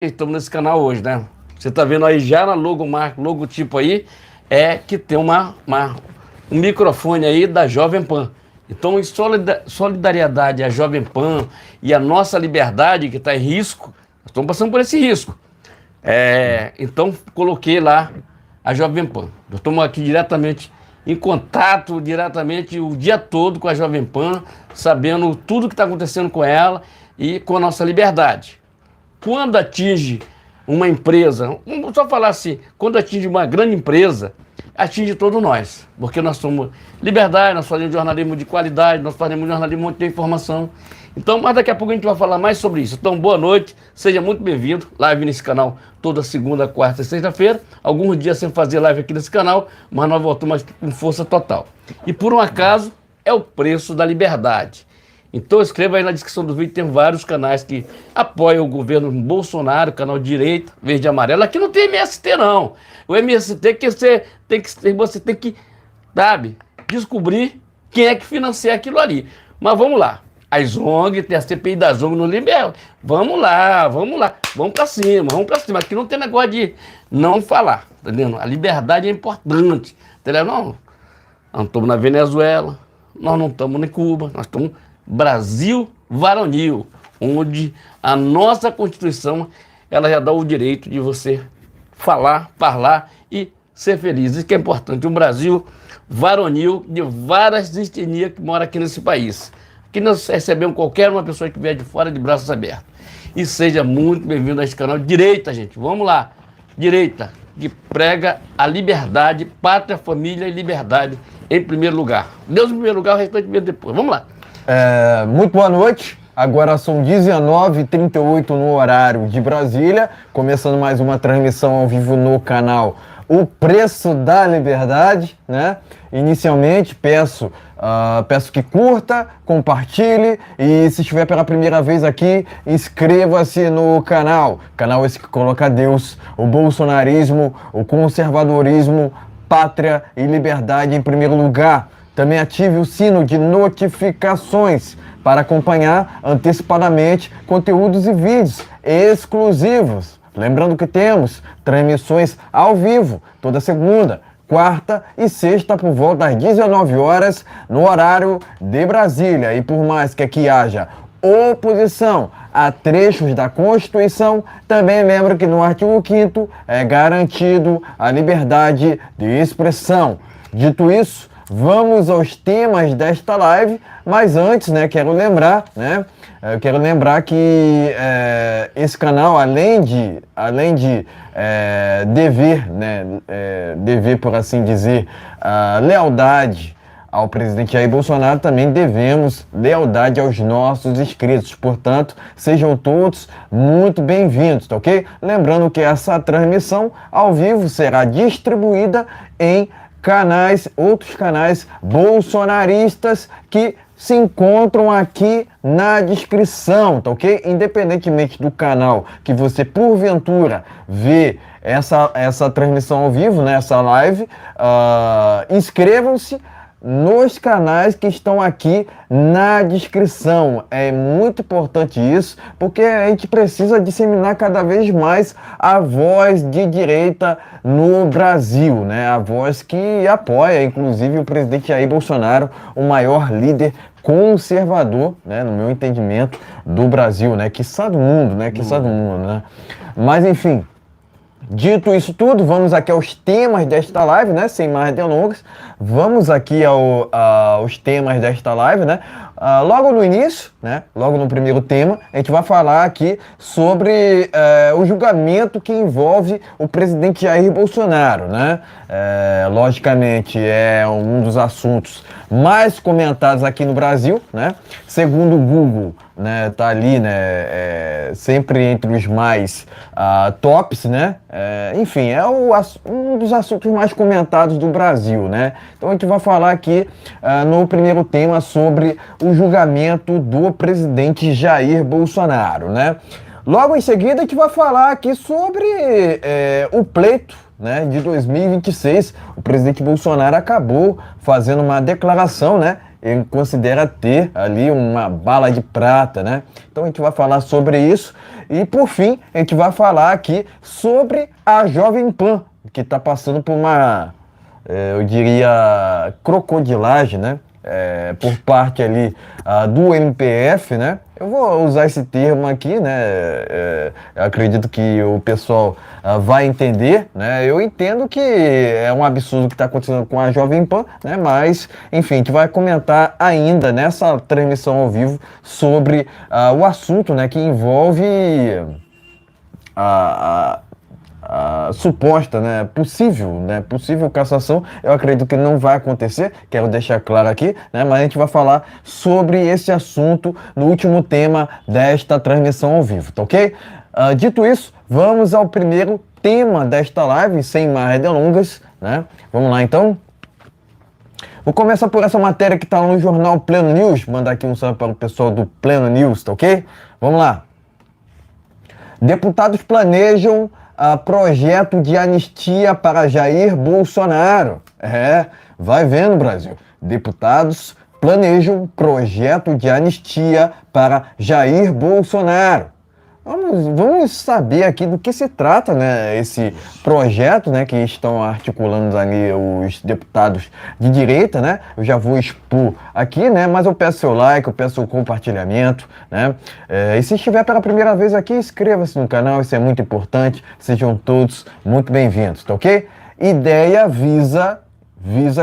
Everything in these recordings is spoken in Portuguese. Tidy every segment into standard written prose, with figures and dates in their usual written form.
Estamos nesse canal hoje, né? Você tá vendo aí já na logotipo aí, que tem um microfone aí da Jovem Pan. Então, em solidariedade à Jovem Pan e à nossa liberdade que está em risco, nós estamos passando por esse risco. Então, coloquei lá a Jovem Pan. Nós estamos aqui diretamente em contato, diretamente o dia todo com a Jovem Pan, sabendo tudo que está acontecendo com ela e com a nossa liberdade. Quando atinge uma empresa, vamos só falar assim, quando atinge uma grande empresa, atinge todos nós, porque nós somos liberdade, nós fazemos jornalismo de qualidade, nós fazemos jornalismo de informação. Então, mas daqui a pouco a gente vai falar mais sobre isso. Então, boa noite, seja muito bem-vindo, live nesse canal toda segunda, quarta e sexta-feira, alguns dias sem fazer live aqui nesse canal, mas nós voltamos com força total. E por um acaso, é o preço da liberdade. Então escreva aí na descrição do vídeo, tem vários canais que apoiam o governo Bolsonaro, canal Direita, Verde e Amarelo. Aqui não tem MST não. O MST que você tem que, sabe, descobrir quem é que financia aquilo ali. Mas vamos lá. As ONG, tem a CPI das ONG no Libel. Vamos lá, vamos pra cima. Aqui não tem negócio de não falar, tá entendendo? A liberdade é importante, entendeu? Nós não estamos na Venezuela, nós não estamos em Cuba, nós estamos Brasil varonil, onde a nossa Constituição ela já dá o direito de você falar e ser feliz. Isso que é importante. Um Brasil varonil de várias etnias que moram aqui nesse país. Aqui nós recebemos qualquer uma pessoa que vier de fora de braços abertos. E seja muito bem-vindo a este canal Direita, gente. Vamos lá. Direita, que prega a liberdade, pátria, família e liberdade em primeiro lugar. Deus em primeiro lugar, o restante vem depois. Vamos lá. Muito boa noite, agora são 19h38 no horário de Brasília, começando mais uma transmissão ao vivo no canal O Preço da Liberdade, né? Inicialmente peço que curta, compartilhe e se estiver pela primeira vez aqui, inscreva-se no canal esse que coloca Deus, o bolsonarismo, o conservadorismo, pátria e liberdade em primeiro lugar. Também ative o sino de notificações para acompanhar antecipadamente conteúdos e vídeos exclusivos. Lembrando que temos transmissões ao vivo toda segunda, quarta e sexta por volta das 19 horas no horário de Brasília. E por mais que aqui haja oposição a trechos da Constituição, também lembro que no artigo 5º é garantido a liberdade de expressão. Dito isso, vamos aos temas desta live, mas antes, quero lembrar que esse canal, além de dever, por assim dizer, lealdade ao presidente Jair Bolsonaro, também devemos lealdade aos nossos inscritos. Portanto, sejam todos muito bem-vindos, tá ok? Lembrando que essa transmissão ao vivo será distribuída em outros canais bolsonaristas que se encontram aqui na descrição, tá ok? Independentemente do canal que você porventura vê essa transmissão ao vivo, essa live, inscrevam-se nos canais que estão aqui na descrição. É muito importante isso, porque a gente precisa disseminar cada vez mais a voz de direita no Brasil, a voz que apoia, inclusive, o presidente Jair Bolsonaro, o maior líder conservador, no meu entendimento, do Brasil, quiçá do mundo, Mas, enfim, dito isso tudo, vamos aqui aos temas desta live, sem mais delongas. Vamos aqui aos temas desta live, logo no início, logo no primeiro tema, a gente vai falar aqui sobre o julgamento que envolve o presidente Jair Bolsonaro, Logicamente, é um dos assuntos mais comentados aqui no Brasil, Segundo o Google, tá ali, sempre entre os mais tops, enfim, é um dos assuntos mais comentados do Brasil, Então a gente vai falar aqui no primeiro tema sobre o julgamento do presidente Jair Bolsonaro, Logo em seguida a gente vai falar aqui sobre o pleito, de 2026. O presidente Bolsonaro acabou fazendo uma declaração, ele considera ter ali uma bala de prata, né? Então a gente vai falar sobre isso e, por fim, a gente vai falar aqui sobre a Jovem Pan, que está passando por uma, eu diria, crocodilagem, né? Por parte ali do MPF, né? Eu vou usar esse termo aqui, né? Eu acredito que o pessoal vai entender, né? Eu entendo que é um absurdo o que está acontecendo com a Jovem Pan, né? Mas, enfim, a gente vai comentar ainda nessa transmissão ao vivo sobre o assunto, né? Que envolve a suposta, né, possível cassação. Eu acredito que não vai acontecer, quero deixar claro aqui, né, mas a gente vai falar sobre esse assunto no último tema desta transmissão ao vivo, tá ok? Dito isso, vamos ao primeiro tema desta live, sem mais delongas, né? Vamos lá então. Vou começar por essa matéria que está no jornal Pleno News, mandar aqui um salve para o pessoal do Pleno News, tá ok? Vamos lá. Deputados planejam projeto de anistia para Jair Bolsonaro. Vai vendo, Brasil. Deputados planejam projeto de anistia para Jair Bolsonaro. Vamos saber aqui do que se trata, né, esse projeto, né, que estão articulando ali os deputados de direita, né? Eu já vou expor aqui, né, mas eu peço seu like, eu peço seu compartilhamento, né? E se estiver pela primeira vez aqui, inscreva-se no canal, isso é muito importante. Sejam todos muito bem-vindos, tá ok? Ideia visa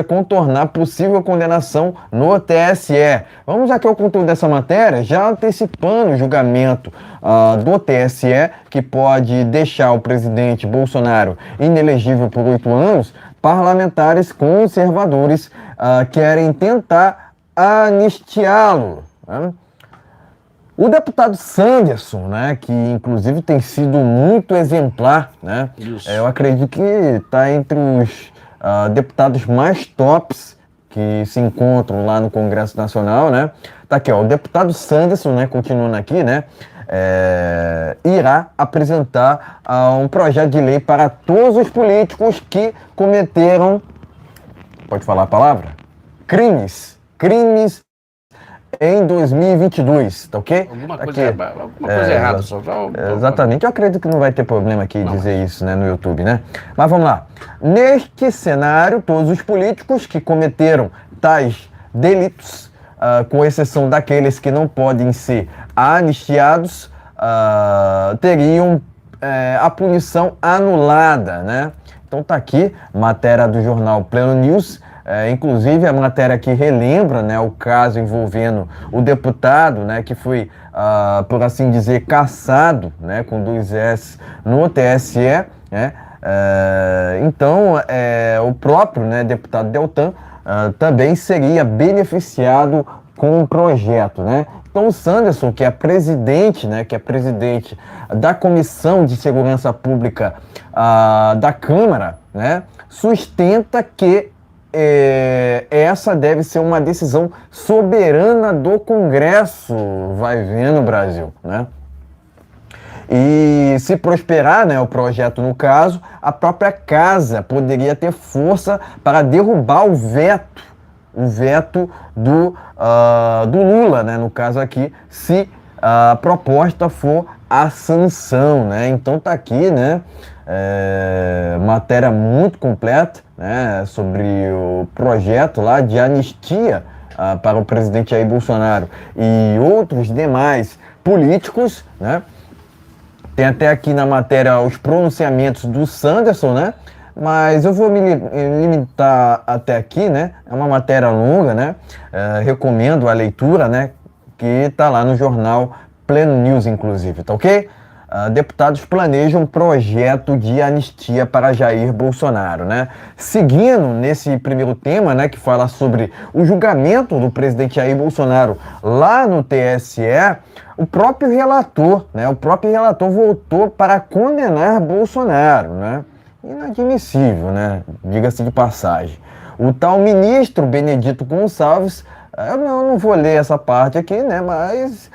contornar possível condenação no TSE. Vamos aqui ao conteúdo dessa matéria, já antecipando o julgamento do TSE, que pode deixar o presidente Bolsonaro inelegível por 8 anos. Parlamentares conservadores querem tentar anistiá-lo, né? O deputado Sanderson, né, que inclusive tem sido muito exemplar, né? Eu acredito que está entre os deputados mais tops que se encontram lá no Congresso Nacional, né? Tá aqui, ó, o deputado Sanderson, né, continuando aqui, né, irá apresentar um projeto de lei para todos os políticos que cometeram, pode falar a palavra? Crimes em 2022, tá ok? Alguma coisa errada. Exatamente, eu acredito que não vai ter problema aqui dizer isso, né, no YouTube, né? Mas vamos lá. Neste cenário, todos os políticos que cometeram tais delitos, com exceção daqueles que não podem ser anistiados, teriam a punição anulada, né? Então tá aqui, matéria do jornal Pleno News. Inclusive a matéria aqui relembra, né, o caso envolvendo o deputado, né, que foi, por assim dizer, cassado, né, com 2 S no TSE, né? Então o próprio, né, deputado Deltan também seria beneficiado com o projeto, né? Então o Sanderson, que é presidente, né, da Comissão de Segurança Pública da Câmara, né, sustenta que essa deve ser uma decisão soberana do Congresso. Vai vendo, Brasil, né? E se prosperar, né, o projeto no caso, a própria casa poderia ter força para derrubar o veto do Lula, né, no caso aqui, se a proposta for a sanção, né? Então tá aqui, né, matéria muito completa, né, sobre o projeto lá de anistia para o presidente Jair Bolsonaro e outros demais políticos, né? Tem até aqui na matéria os pronunciamentos do Sanderson, né? Mas eu vou me limitar até aqui, né? É uma matéria longa, né? Recomendo a leitura, né? Que está lá no jornal Pleno News, inclusive, tá ok? Deputados planejam um projeto de anistia para Jair Bolsonaro, né? Seguindo nesse primeiro tema, né, que fala sobre o julgamento do presidente Jair Bolsonaro lá no TSE, o próprio relator votou para condenar Bolsonaro, né? Inadmissível, né? Diga-se de passagem. O tal ministro Benedito Gonçalves Eu não vou ler essa parte aqui, né? Mas,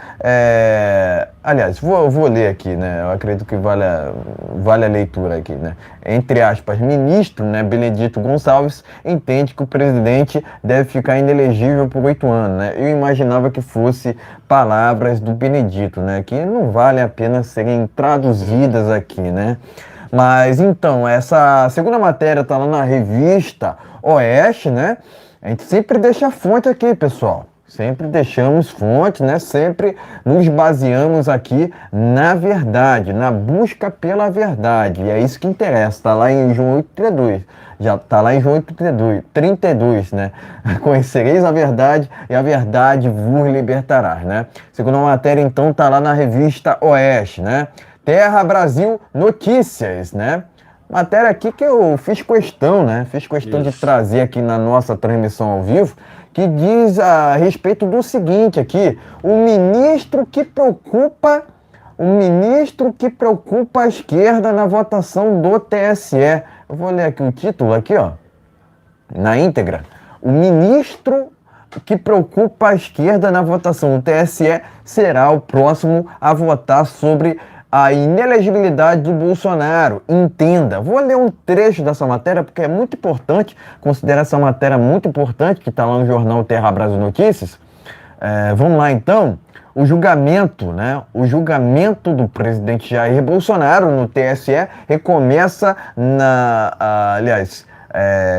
aliás, vou ler aqui, né? Eu acredito que vale a leitura aqui, né? Entre aspas, ministro, né, Benedito Gonçalves entende que o presidente deve ficar inelegível por 8 anos, né? Eu imaginava que fosse palavras do Benedito, né? Que não vale a pena serem traduzidas aqui, né? Mas então, essa segunda matéria tá lá na revista Oeste, né? A gente sempre deixa a fonte aqui, pessoal. Sempre deixamos fonte, né? Sempre nos baseamos aqui na verdade, na busca pela verdade. E é isso que interessa. Está lá em João 8:32. Já está lá em João 8:32, né? Conhecereis a verdade e a verdade vos libertará, né? Segunda matéria, então, está lá na revista Oeste, né? Terra Brasil Notícias, né? Matéria aqui que eu fiz questão, né? Fiz questão de trazer aqui na nossa transmissão ao vivo, que diz a respeito do seguinte aqui: o ministro que preocupa a esquerda na votação do TSE. Eu vou ler aqui o título aqui, ó, na íntegra. O ministro que preocupa a esquerda na votação do TSE será o próximo a votar sobre a inelegibilidade do Bolsonaro. Entenda. Vou ler um trecho dessa matéria porque é muito importante, considero essa matéria muito importante, que está lá no jornal Terra Brasil Notícias. Vamos lá então. O julgamento, né? O julgamento do presidente Jair Bolsonaro no TSE recomeça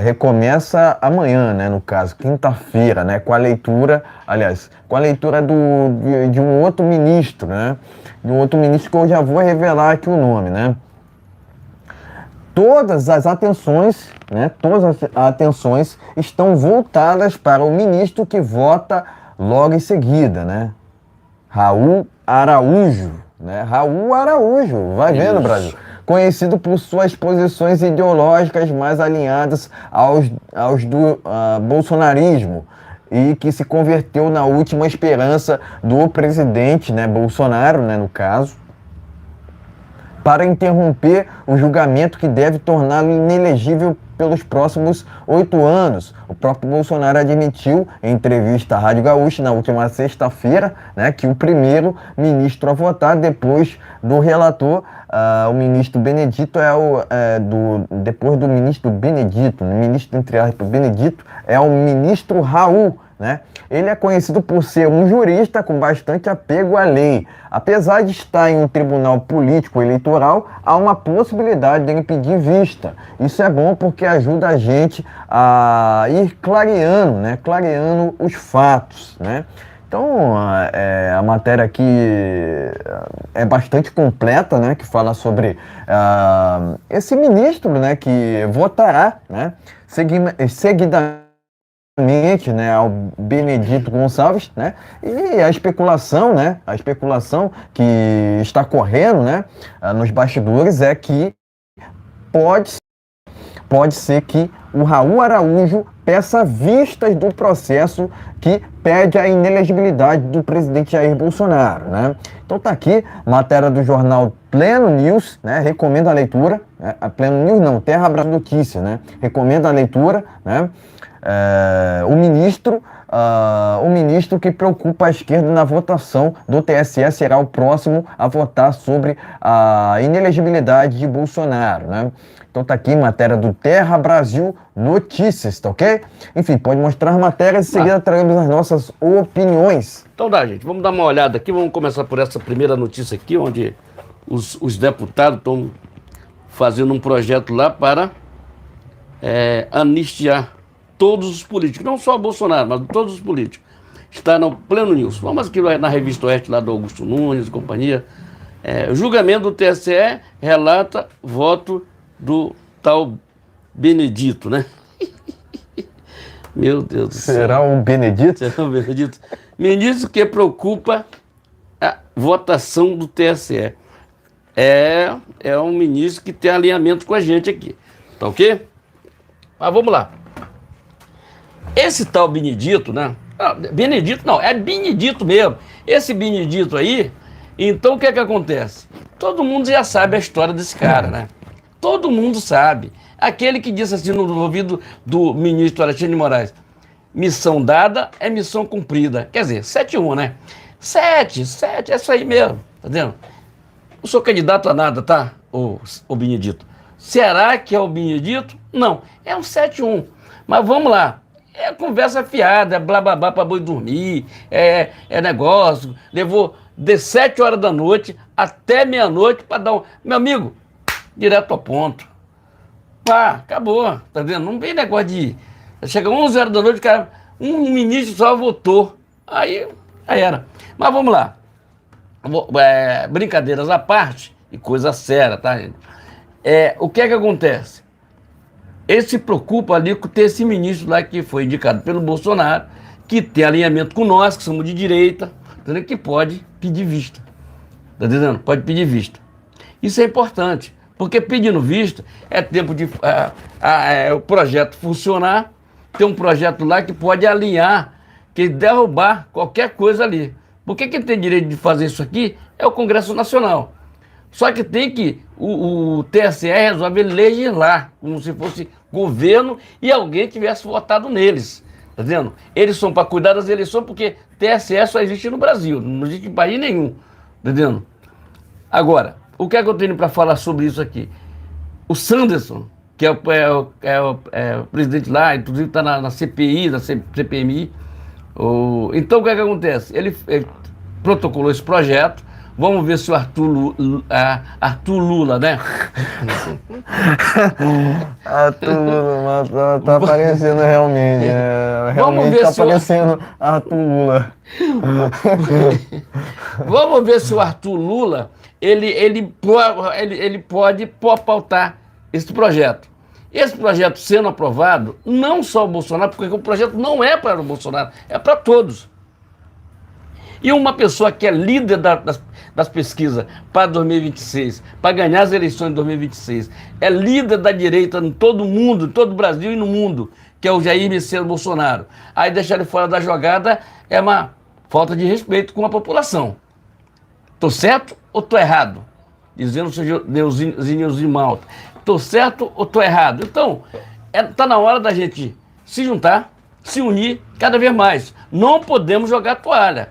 recomeça amanhã, né, no caso, quinta-feira, né, com a leitura de um outro ministro, né, de um outro ministro que eu já vou revelar aqui o nome, né. Todas as atenções estão voltadas para o ministro que vota logo em seguida, né, Raul Araújo, vai vendo, Brasil. Conhecido por suas posições ideológicas mais alinhadas aos do bolsonarismo e que se converteu na última esperança do presidente, né, Bolsonaro, né, no caso, para interromper o julgamento que deve torná-lo inelegível pelos próximos 8 anos. O próprio Bolsonaro admitiu em entrevista à Rádio Gaúcha na última sexta-feira, né, que o primeiro ministro a votar depois do relator, o ministro Benedito, depois do ministro Benedito, ministro entre aspas Benedito, é o ministro Raul, né? Ele é conhecido por ser um jurista com bastante apego à lei. Apesar de estar em um tribunal político eleitoral, há uma possibilidade de ele pedir vista. Isso é bom porque ajuda a gente a ir clareando os fatos, né? Então, a matéria aqui é bastante completa, né? Que fala sobre esse ministro, né? Que votará, né? Seguidamente, né, ao Benedito Gonçalves, né, e a especulação que está correndo, né, nos bastidores é que pode ser que o Raul Araújo peça vistas do processo que pede a inelegibilidade do presidente Jair Bolsonaro, né. Então tá aqui, matéria do jornal Pleno News, né, recomendo a leitura, né, Pleno News não, Terra Brasil Notícias, né, recomendo a leitura, né. O ministro que preocupa a esquerda na votação do TSE será o próximo a votar sobre a inelegibilidade de Bolsonaro, né? Então tá aqui matéria do Terra Brasil Notícias, tá ok? Enfim, pode mostrar matérias e em seguida traremos as nossas opiniões. Então dá, gente, vamos dar uma olhada aqui, vamos começar por essa primeira notícia aqui, onde os deputados estão fazendo um projeto lá para anistiar todos os políticos, não só o Bolsonaro, mas todos os políticos. Está no Pleno News. Vamos aqui na Revista Oeste, lá do Augusto Nunes e companhia. O julgamento do TSE relata voto do tal Benedito, né? Meu Deus do céu. Será um Benedito? Será um Benedito. Ministro que preocupa a votação do TSE. É um ministro que tem alinhamento com a gente aqui. Tá ok? Mas vamos lá. Esse tal Benedito, né? Benedito não, é Benedito mesmo. Esse Benedito aí, então o que é que acontece? Todo mundo já sabe a história desse cara, né? Todo mundo sabe. Aquele que disse assim no ouvido do ministro Alexandre de Moraes: missão dada é missão cumprida. Quer dizer, 7-1, né? 7, é isso aí mesmo, tá vendo? Não sou candidato a nada, tá, o Benedito? Será que é o Benedito? Não, é um 7-1. Mas vamos lá. É conversa fiada, é blá blá blá pra boi dormir, é negócio. Levou de 7 horas da noite até meia-noite pra dar um. Meu amigo, direto ao ponto. Pá, acabou, tá vendo? Não tem negócio de. Chega 11 horas da noite, cara, um ministro só votou. Aí era. Mas vamos lá. Brincadeiras à parte, e coisa séria, tá, gente? O que é que acontece? Ele se preocupa ali com ter esse ministro lá que foi indicado pelo Bolsonaro, que tem alinhamento com nós, que somos de direita, entendeu? Que pode pedir vista. Tá entendendo? Pode pedir vista. Isso é importante, porque pedindo vista é tempo de o projeto funcionar, tem um projeto lá que pode alinhar, que derrubar qualquer coisa ali. Porque quem tem direito de fazer isso aqui é o Congresso Nacional. Só que tem que o TSE resolve legislar, como se fosse governo e alguém tivesse votado neles. Tá vendo? Eles são para cuidar das eleições porque TSE só existe no Brasil, não existe em país nenhum. Tá vendo? Agora, o que é que eu tenho para falar sobre isso aqui? O Sanderson, que é o presidente lá, inclusive está na CPI, na CPMI. Então o que é que acontece? Ele protocolou esse projeto. Vamos ver se o Arthur Lula, né? Arthur Lula, tá aparecendo realmente. Realmente tá aparecendo Arthur Lula. Vamos ver se o Arthur Lula ele pode pautar esse projeto. Esse projeto sendo aprovado, não só o Bolsonaro, porque o projeto não é para o Bolsonaro, é para todos. E uma pessoa que é líder das pesquisas para 2026, para ganhar as eleições de 2026, é líder da direita em todo o mundo, em todo o Brasil e no mundo, que é o Jair Messias Bolsonaro. Aí deixar ele fora da jogada é uma falta de respeito com a população. Tô certo ou tô errado? Dizendo o senhor Neuzinho de Malta. Tô certo ou tô errado? Então, tá na hora da gente se juntar, se unir cada vez mais. Não podemos jogar toalha.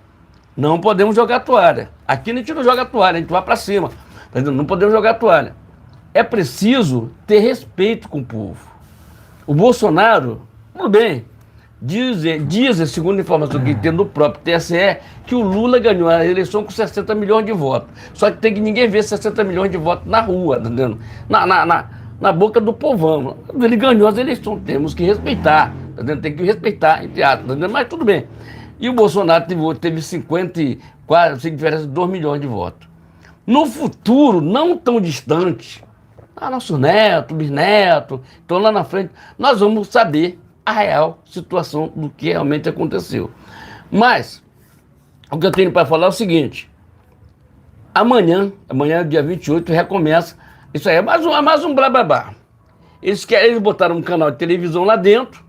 Não podemos jogar toalha. Aqui a gente não joga toalha, a gente vai para cima. Não podemos jogar toalha. É preciso ter respeito com o povo. O Bolsonaro, tudo bem, dizem, segundo a informação que tem do próprio TSE, que o Lula ganhou a eleição com 60 milhões de votos. Só que tem que ninguém ver 60 milhões de votos na rua, tá entendendo? Na boca do povão. Ele ganhou as eleições, temos que respeitar, tá entendendo? Tem que respeitar, entre aspas, tá entendendo? Mas tudo bem. E o Bolsonaro teve 54, sem diferença de 2 milhões de votos. No futuro, não tão distante, nossos netos, bisnetos, estão lá na frente, nós vamos saber a real situação do que realmente aconteceu. Mas, o que eu tenho para falar é o seguinte: amanhã, dia 28, recomeça. Isso aí é mais um blá blá blá. Eles botaram um canal de televisão lá dentro,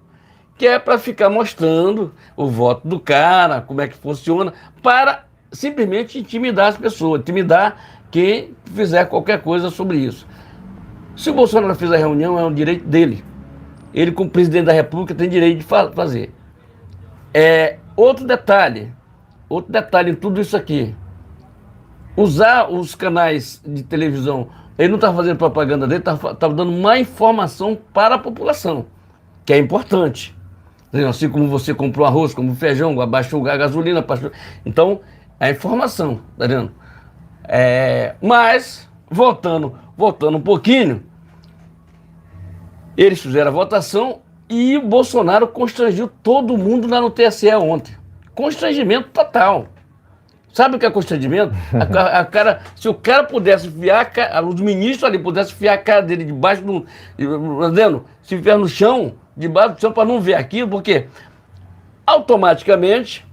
que é para ficar mostrando o voto do cara, como é que funciona, para simplesmente intimidar as pessoas, intimidar quem fizer qualquer coisa sobre isso. Se o Bolsonaro fizer a reunião, é um direito dele. Ele, como presidente da República, tem direito de fazer. Outro detalhe em tudo isso aqui: usar os canais de televisão, ele não está fazendo propaganda dele, está dando má informação para a população, que é importante. Assim como você comprou arroz, como feijão, abaixou a gasolina, então é informação, tá vendo? Mas, voltando um pouquinho, eles fizeram a votação e o Bolsonaro constrangiu todo mundo lá no TSE ontem. Constrangimento total. Sabe o que é constrangimento? Se o cara pudesse enfiar, os ministros ali pudessem enfiar a cara dele debaixo do. Entendendo? Se enfiar no chão, debaixo do chão, para não ver aquilo, porque automaticamente,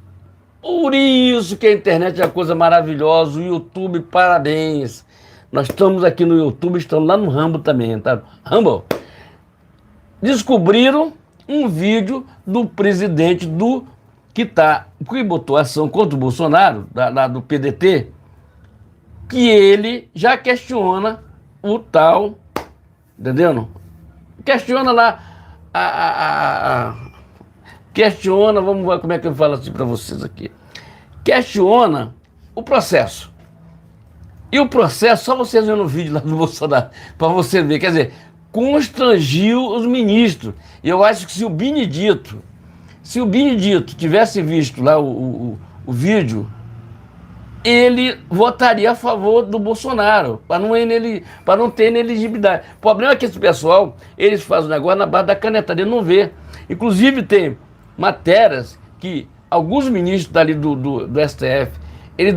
por isso que a internet é uma coisa maravilhosa, o YouTube, parabéns. Nós estamos aqui no YouTube, estamos lá no Rumble também, tá? Rumble. Descobriram um vídeo do presidente que botou ação contra o Bolsonaro, do PDT, que ele já questiona o tal, entendendo? Questiona lá questiona, vamos ver como é que eu falo assim para vocês aqui. Questiona o processo. E o processo, só vocês vendo o vídeo lá do Bolsonaro, para você ver, quer dizer, constrangiu os ministros. E eu acho que se o Benedito tivesse visto lá o vídeo, ele votaria a favor do Bolsonaro, para não ter inelegibilidade. O problema é que esse pessoal, eles fazem o negócio na base da caneta, ele não vê. Inclusive tem matérias que alguns ministros dali do STF, eles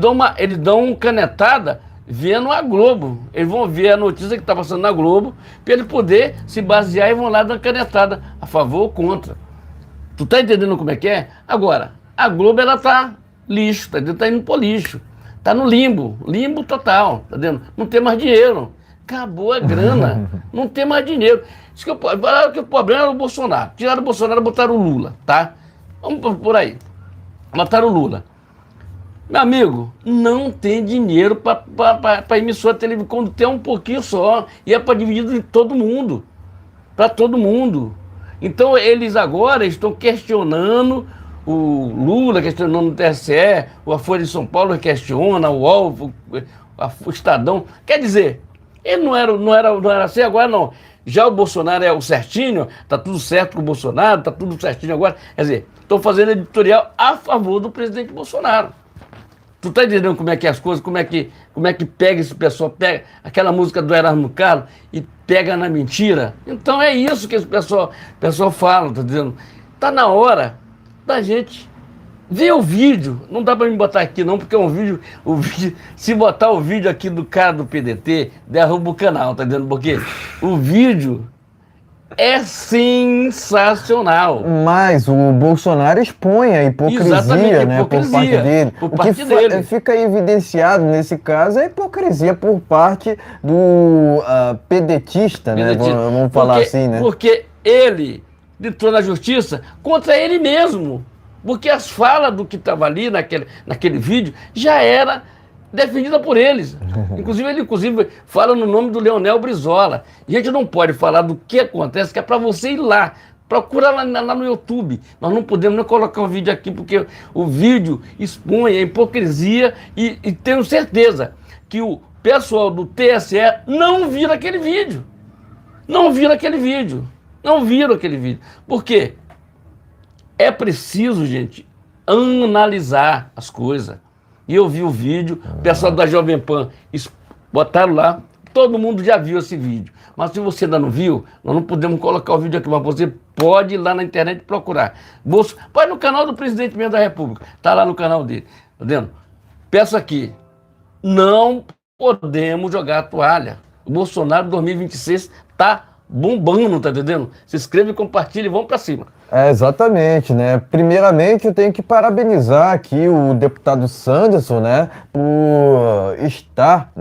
dão canetada vendo a Globo. Eles vão ver a notícia que está passando na Globo, para ele poder se basear e vão lá dar canetada, a favor ou contra. Tu tá entendendo como é que é? Agora, a Globo, ela tá lixo, tá indo pro lixo. Tá no limbo total, tá vendo? Não tem mais dinheiro. Acabou a grana, não tem mais dinheiro. Isso que falaram que o problema era o Bolsonaro. Tiraram o Bolsonaro e botaram o Lula, tá? Vamos por aí. Mataram o Lula. Meu amigo, não tem dinheiro para emissora de televisão, quando tem um pouquinho só. E é para dividir em todo mundo. Para todo mundo. Então eles agora estão questionando o Lula, questionando o TSE, a Folha de São Paulo questiona, o UOL, o Estadão. Quer dizer, ele não era assim, agora não. Já o Bolsonaro é o certinho, tá tudo certo com o Bolsonaro, tá tudo certinho agora. Quer dizer, estão fazendo editorial a favor do presidente Bolsonaro. Tu tá entendendo como é que é as coisas, como é que pega esse pessoal, pega aquela música do Erasmo Carlos e pega na mentira? Então é isso que esse pessoal fala, tá dizendo? Tá na hora da gente ver o vídeo. Não dá pra me botar aqui não, porque é um vídeo, se botar o vídeo aqui do cara do PDT, derruba o canal, tá entendendo? Porque o vídeo é sensacional. Mas o Bolsonaro expõe a hipocrisia, né, por parte dele. Por parte dele. Fica evidenciado nesse caso é a hipocrisia por parte do pedetista, né? Vamos falar assim, né? Porque ele entrou na justiça contra ele mesmo. Porque as falas do que estava ali naquele vídeo já era defendida por eles. Ele fala no nome do Leonel Brizola. A gente não pode falar do que acontece, que é para você ir lá. Procura lá no YouTube. Nós não podemos nem colocar o vídeo aqui, porque o vídeo expõe a hipocrisia e tenho certeza que o pessoal do TSE não viram aquele vídeo. Não viram aquele vídeo. Por quê? É preciso, gente, analisar as coisas. E eu vi o vídeo, o pessoal da Jovem Pan botaram lá, todo mundo já viu esse vídeo. Mas se você ainda não viu, nós não podemos colocar o vídeo aqui, mas você pode ir lá na internet procurar. Pode no canal do presidente mesmo da República, tá lá no canal dele, tá vendo? Peço aqui, não podemos jogar a toalha. O Bolsonaro 2026 tá bombando, tá entendendo? Se inscreve, compartilha e vamos pra cima. Exatamente, né? Primeiramente, eu tenho que parabenizar aqui o deputado Sanderson, né, por estar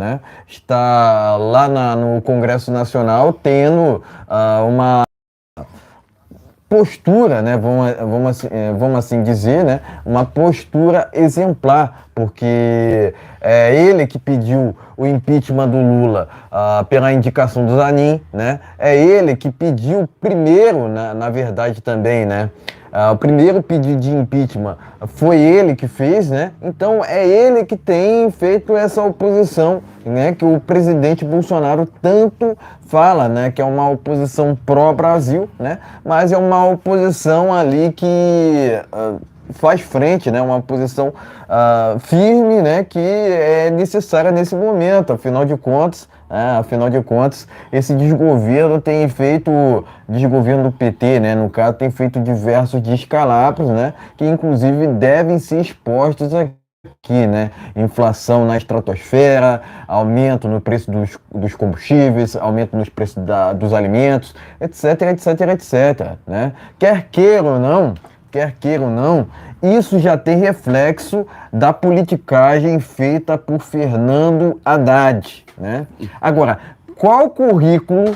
lá no Congresso Nacional tendo uma postura, né, vamos assim dizer, né, uma postura exemplar, porque é ele que pediu o impeachment do Lula pela indicação do Zanin, né, é ele que pediu primeiro, na verdade também, né, o primeiro pedido de impeachment foi ele que fez, né? Então é ele que tem feito essa oposição, né? Que o presidente Bolsonaro tanto fala, né? Que é uma oposição pró-Brasil, né? Mas é uma oposição ali que faz frente, né? Uma oposição firme, né? Que é necessária nesse momento, afinal de contas, esse desgoverno desgoverno do PT, né, no caso, tem feito diversos descalabros, né, que inclusive devem ser expostos aqui, né, inflação na estratosfera, aumento no preço dos combustíveis, aumento nos preços dos alimentos, etc, né, quer queira ou não, isso já tem reflexo da politicagem feita por Fernando Haddad, né? Agora, qual currículo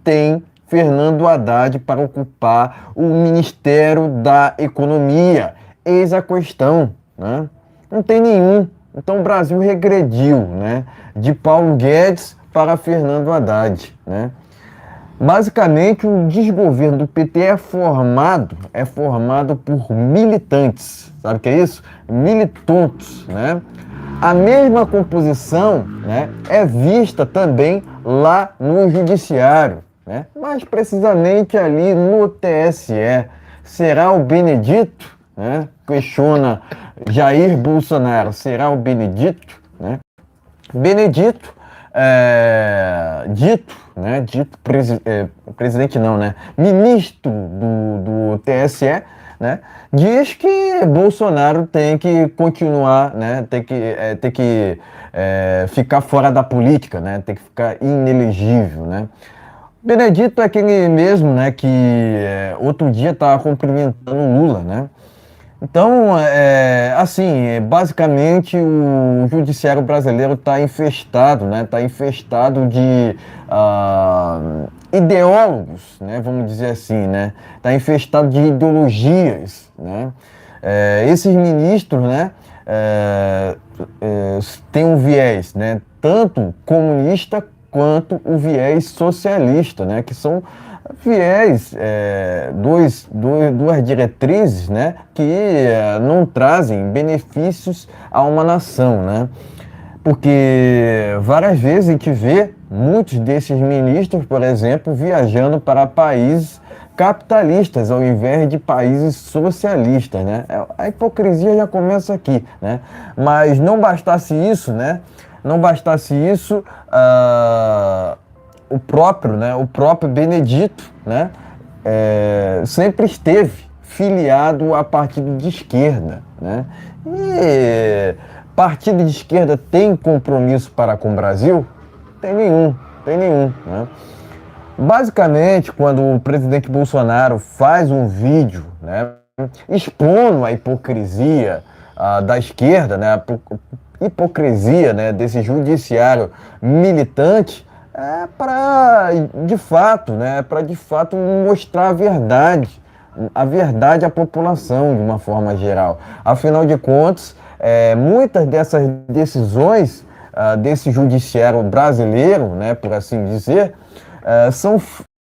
tem Fernando Haddad para ocupar o Ministério da Economia? Eis a questão, né? Não tem nenhum. Então o Brasil regrediu, né? De Paulo Guedes para Fernando Haddad, né? Basicamente, o desgoverno do PT é formado por militantes. Sabe o que é isso? Militantes, né? A mesma composição, né, é vista também lá no judiciário, né? Mais precisamente ali no TSE. Será o Benedito, né? Questiona Jair Bolsonaro. Será o Benedito, né? Benedito, presidente não, né? Ministro do TSE, né? Diz que Bolsonaro tem que continuar, né? Tem que ficar fora da política, né? Tem que ficar inelegível, né? Benedito é aquele mesmo, né? Que outro dia estava cumprimentando Lula, né? Então, assim, basicamente o judiciário brasileiro está infestado, né? Está infestado de ideólogos, né? Vamos dizer assim, né? Está infestado de ideologias, né? Esses ministros, né? Têm um viés, né? Tanto comunista quanto o viés socialista, né? Que são viés, duas diretrizes, né, que não trazem benefícios a uma nação, né? Porque várias vezes a gente vê muitos desses ministros, por exemplo, viajando para países capitalistas ao invés de países socialistas, né? A hipocrisia já começa aqui, né? Mas não bastasse isso, né? Não bastasse isso, o próprio Benedito, né, sempre esteve filiado a partido de esquerda, né? E partido de esquerda tem compromisso para com o Brasil? Tem nenhum, né? Basicamente, quando o presidente Bolsonaro faz um vídeo, né, expondo a hipocrisia da esquerda, né, a hipocrisia, né, desse judiciário militante, para de fato mostrar a verdade à população de uma forma geral. Afinal de contas, muitas dessas decisões desse judiciário brasileiro, né, por assim dizer, são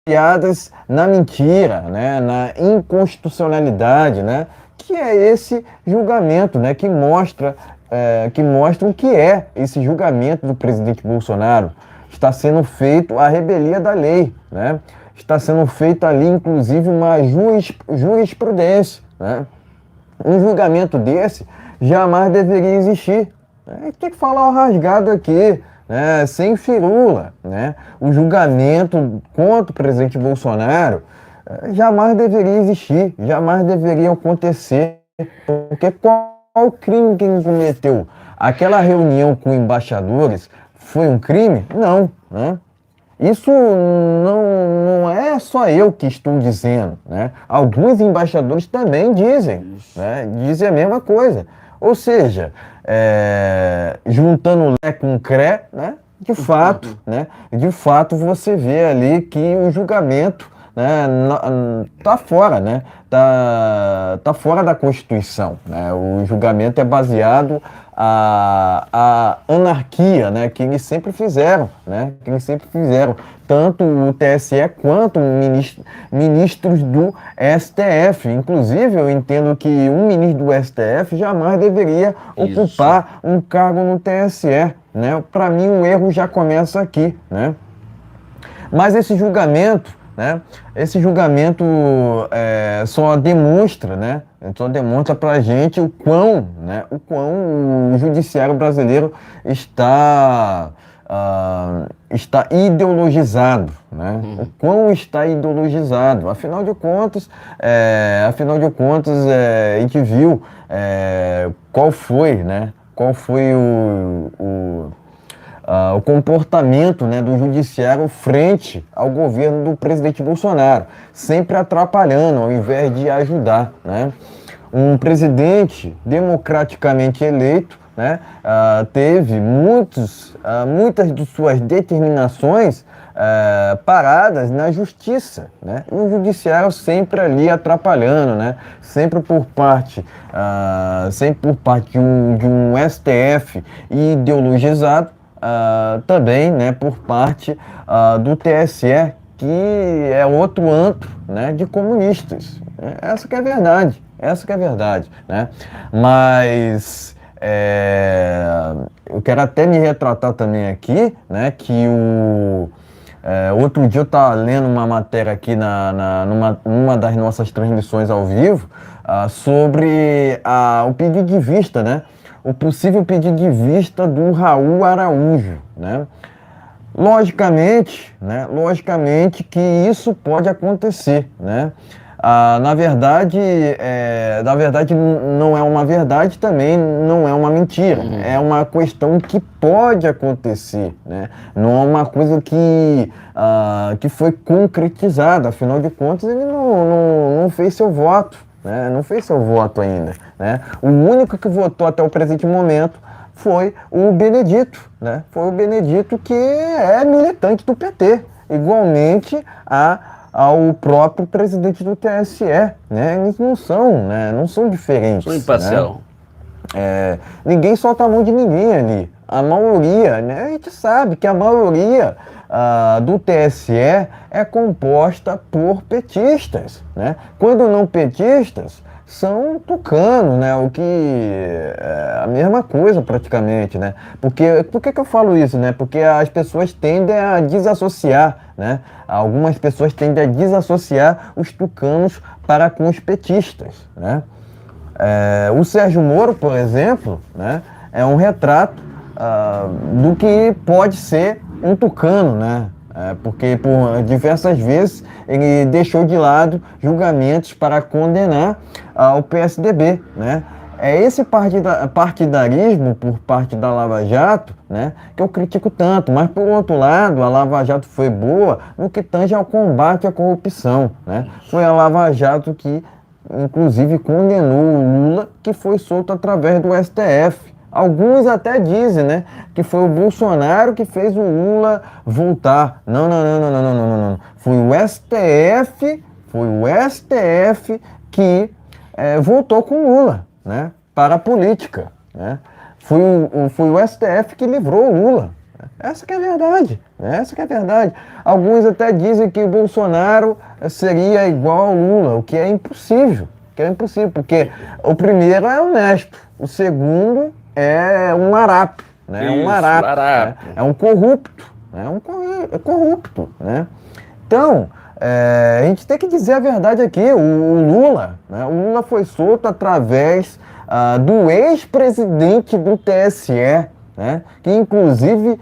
baseadas na mentira, né, na inconstitucionalidade, né, que é esse julgamento, né, que mostra o que é esse julgamento do presidente Bolsonaro. Está sendo feito a revelia da lei, né? Está sendo feita ali, inclusive, uma jurisprudência, né? Um julgamento desse jamais deveria existir. Tem que falar o rasgado aqui, né? Sem firula, né? O julgamento contra o presidente Bolsonaro jamais deveria existir, jamais deveria acontecer, porque qual crime que ele cometeu? Aquela reunião com embaixadores foi um crime? Não, né? Isso não é só eu que estou dizendo, né? Alguns embaixadores também dizem, né? Dizem a mesma coisa. Ou seja, juntando Lé com Cré, né? De fato você vê ali que o julgamento, né, tá fora, né? Tá fora da Constituição, né? O julgamento é baseado a anarquia, né, que eles sempre fizeram, né, tanto o TSE quanto ministros do STF. Inclusive, eu entendo que um ministro do STF jamais deveria ocupar um cargo no TSE, né? Para mim, o erro já começa aqui, né? Mas esse julgamento, né? Esse julgamento só demonstra, né? Só demonstra para a gente o quão o judiciário brasileiro está ideologizado, né? O quão está ideologizado. Afinal de contas, a gente viu qual foi, né? Qual foi o comportamento, né, do judiciário frente ao governo do presidente Bolsonaro, sempre atrapalhando ao invés de ajudar, né? Um presidente democraticamente eleito, né, teve muitas de suas determinações paradas na justiça, né? E o judiciário sempre ali atrapalhando, né? Sempre por parte de um STF ideologizado, também, né, por parte do TSE, que é outro antro, né, de comunistas. Essa que é a verdade, essa que é a verdade, né? Mas eu quero até me retratar também aqui, né, que outro dia eu estava lendo uma matéria aqui numa das nossas transmissões ao vivo sobre o pedido de vista, né? O possível pedido de vista do Raul Araújo, né? Logicamente que isso pode acontecer, né? Na verdade, não é uma verdade, também não é uma mentira. É uma questão que pode acontecer, né? Não é uma coisa que foi concretizada. Afinal de contas, ele não fez seu voto, né? Não fez seu voto ainda, né? O único que votou até o presente momento foi o Benedito, né? Foi o Benedito, que é militante do PT, igualmente ao próprio presidente do TSE, né? Eles não são diferentes. Sou imparcial. Né? Ninguém solta a mão de ninguém ali. A maioria, né? A gente sabe que a maioria do TSE é composta por petistas, né? Quando não petistas, são tucanos, né? O que é a mesma coisa praticamente, né? Por que eu falo isso, né? Porque as pessoas tendem a desassociar, né? Algumas pessoas tendem a desassociar os tucanos para com os petistas, né? O Sérgio Moro, por exemplo, né? É um retrato do que pode ser um tucano, né? Porque por diversas vezes ele deixou de lado julgamentos para condenar o PSDB, né? É esse partidarismo por parte da Lava Jato, né, que eu critico tanto, mas por outro lado, a Lava Jato foi boa no que tange ao combate à corrupção, né? Foi a Lava Jato que, inclusive, condenou o Lula, que foi solto através do STF. Alguns até dizem, né, que foi o Bolsonaro que fez o Lula voltar. Não. Foi o STF que voltou com o Lula, né, para a política, né? Foi o STF que livrou o Lula. Essa que é a verdade, né? Essa que é a verdade. Alguns até dizem que o Bolsonaro seria igual ao Lula, o que é impossível. Porque o primeiro é honesto, o segundo é um larápio, né? Isso, um larápio, larápio. Né? É um corrupto, né? É corrupto, né? Então, a gente tem que dizer a verdade aqui. O Lula, né? O Lula foi solto através do ex-presidente do TSE, né? Que inclusive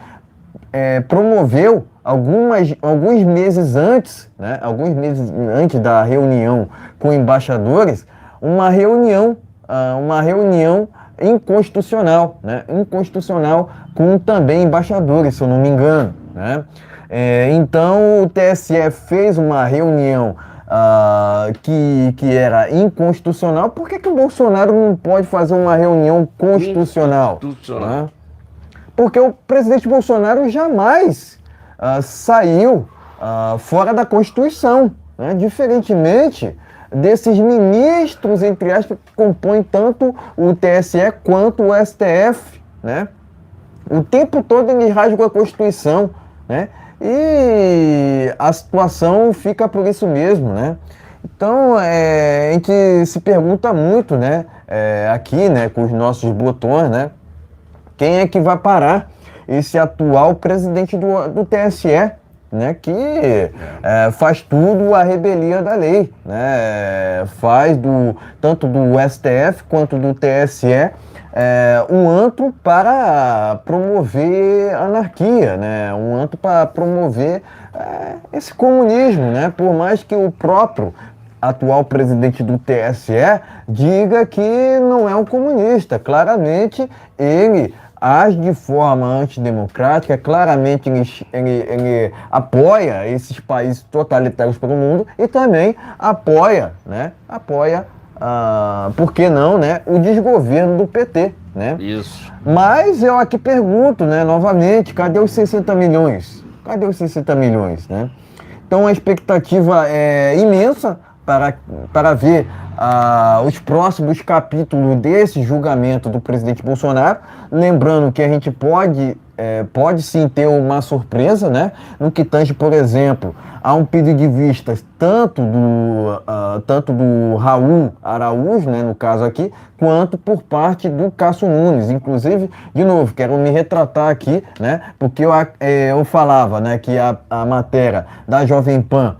promoveu alguns meses antes, né? Alguns meses antes da reunião com embaixadores, uma reunião inconstitucional, né? Inconstitucional com também embaixadores, se eu não me engano, né? Então o TSE fez uma reunião que era inconstitucional. Por que o Bolsonaro não pode fazer uma reunião constitucional? Né? Porque o presidente Bolsonaro jamais saiu fora da Constituição, né? Diferentemente desses ministros, entre aspas, que compõem tanto o TSE quanto o STF, né? O tempo todo ele rasga a Constituição, né? E a situação fica por isso mesmo, né? Então, a gente se pergunta muito, né? Aqui, né, com os nossos botões, né? Quem é que vai parar esse atual presidente do TSE, né, que faz tudo a revelia da lei, né? Faz tanto do STF quanto do TSE um antro para promover anarquia, né? Um antro para promover esse comunismo, né? Por mais que o próprio atual presidente do TSE diga que não é um comunista, claramente ele age de forma antidemocrática, claramente ele apoia esses países totalitários pelo mundo e também apoia, né? Por que não, né? O desgoverno do PT, né? Isso. Mas eu aqui pergunto, né, novamente, cadê os 60 milhões? Cadê os 60 milhões, né? Então a expectativa é imensa para ver os próximos capítulos desse julgamento do presidente Bolsonaro. Lembrando que a gente pode pode sim ter uma surpresa, né? No que tange, por exemplo, a um pedido de vistas tanto do Raul Araújo, né, no caso aqui, quanto por parte do Cássio Nunes. Inclusive, de novo, quero me retratar aqui, né? Porque eu falava, né, que a matéria da Jovem Pan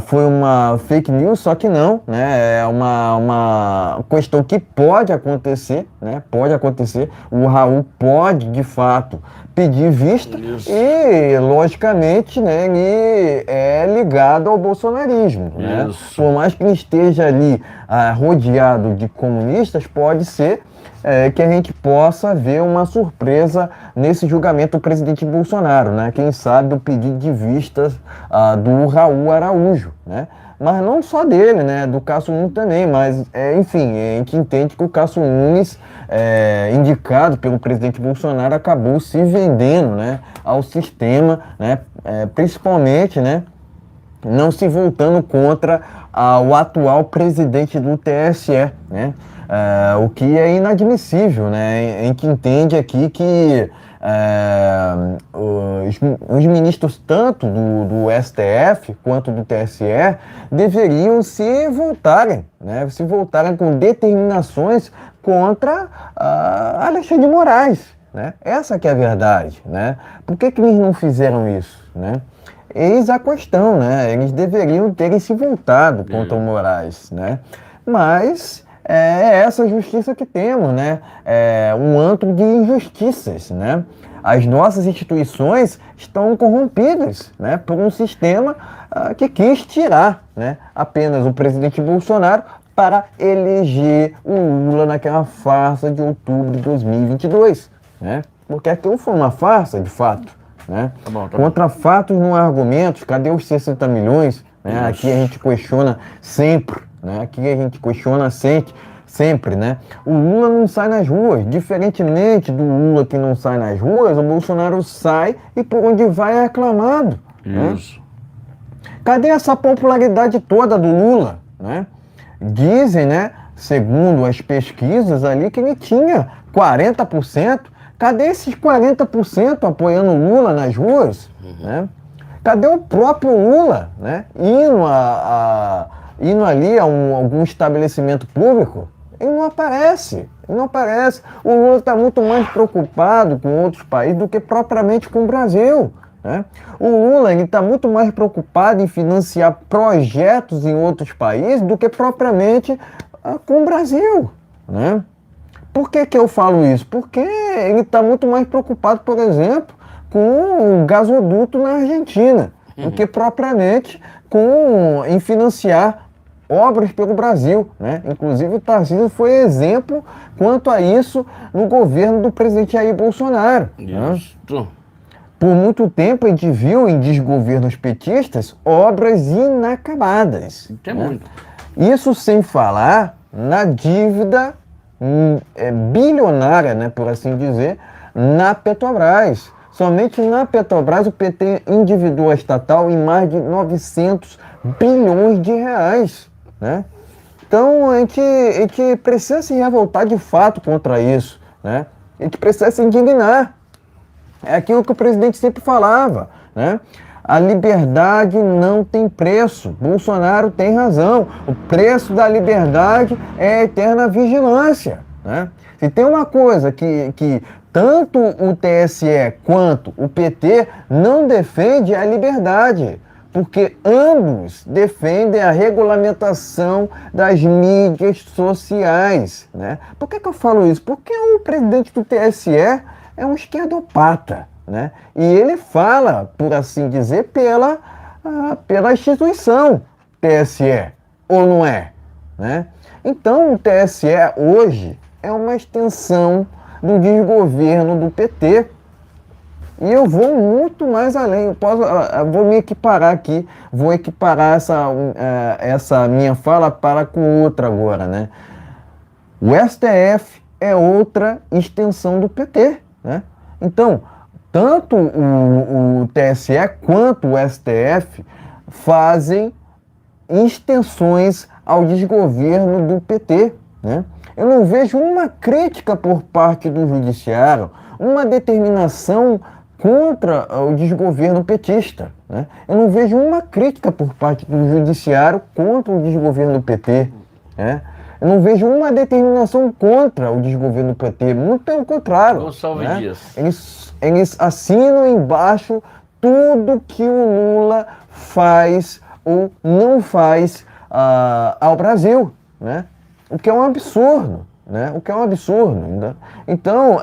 foi uma fake news, só que não, né? É uma questão que pode acontecer, né? Pode acontecer. O Raul pode, de fato, pedir vista e, logicamente, né, ele é ligado ao bolsonarismo, né? Por mais que ele esteja ali rodeado de comunistas, pode ser que a gente possa ver uma surpresa nesse julgamento do presidente Bolsonaro, né? Quem sabe o pedido de vistas do Raul Araújo, né? Mas não só dele, né? Do Cássio Nunes também, mas, enfim, a gente entende que o Cássio Nunes, indicado pelo presidente Bolsonaro, acabou se vendendo, né, ao sistema, né? Principalmente, né, não se voltando contra o atual presidente do TSE, né? O que é inadmissível, né? A gente entende aqui que os ministros tanto do STF quanto do TSE deveriam se voltarem, né? Se voltarem com determinações contra Alexandre de Moraes, né? Essa que é a verdade, né? Por que eles não fizeram isso, né? Eis a questão, né? Eles deveriam terem se voltado contra o Moraes, né? Mas é essa justiça que temos, né? É um antro de injustiças, né? As nossas instituições estão corrompidas, né, por um sistema que quis tirar, né, apenas o presidente Bolsonaro para eleger o Lula naquela farsa de outubro de 2022, né? Porque aquilo foi uma farsa, de fato, né? Tá bom. Contra fatos não há argumentos. Cadê os 60 milhões? Né? Aqui a gente questiona sempre, né? Aqui a gente questiona sempre, né? O Lula não sai nas ruas. Diferentemente do Lula que não sai nas ruas, o Bolsonaro sai e por onde vai é aclamado. Isso. Né? Cadê essa popularidade toda do Lula, né? Dizem, né, segundo as pesquisas ali, que ele tinha 40%. Cadê esses 40% apoiando o Lula nas ruas? Né? Cadê o próprio Lula, né, indo ali a algum estabelecimento público? Ele não aparece. O Lula está muito mais preocupado com outros países do que propriamente com o Brasil. Né? O Lula está muito mais preocupado em financiar projetos em outros países do que propriamente com o Brasil. Né? Por que eu falo isso? Porque ele está muito mais preocupado, por exemplo, com o gasoduto na Argentina, do que propriamente em financiar obras pelo Brasil, né? Inclusive o Tarcísio foi exemplo quanto a isso no governo do presidente Jair Bolsonaro. Né? Por muito tempo a gente viu em desgovernos petistas obras inacabadas. Né? Isso sem falar na dívida bilionária, né, por assim dizer, na Petrobras. Somente na Petrobras o PT endividou a estatal em mais de 900 bilhões de reais. Né? Então a gente precisa se revoltar de fato contra isso. Né? A gente precisa se indignar. É aquilo que o presidente sempre falava. Né? A liberdade não tem preço. Bolsonaro tem razão. O preço da liberdade é a eterna vigilância. Né? Se tem uma coisa que tanto o TSE quanto o PT não defende, é a liberdade. Porque ambos defendem a regulamentação das mídias sociais. Né? Por que eu falo isso? Porque o presidente do TSE é um esquerdopata. Né? E ele fala, por assim dizer, pela instituição TSE, ou não é? Né? Então o TSE hoje é uma extensão do desgoverno do PT. E eu vou muito mais além, eu vou me equiparar aqui, vou equiparar essa minha fala para com outra agora. Né? O STF é outra extensão do PT. Né? Então, tanto o TSE quanto o STF fazem extensões ao desgoverno do PT. né? Eu não vejo uma crítica por parte do judiciário, uma determinação contra o desgoverno petista, né? Eu não vejo uma crítica por parte do judiciário contra o desgoverno PT, né? Eu não vejo uma determinação contra o desgoverno PT, muito pelo contrário. Gonçalves Né? Dias. Eles assinam embaixo tudo que o Lula faz ou não faz ao Brasil, né? O que é um absurdo, né? O que é um absurdo. Né? Então,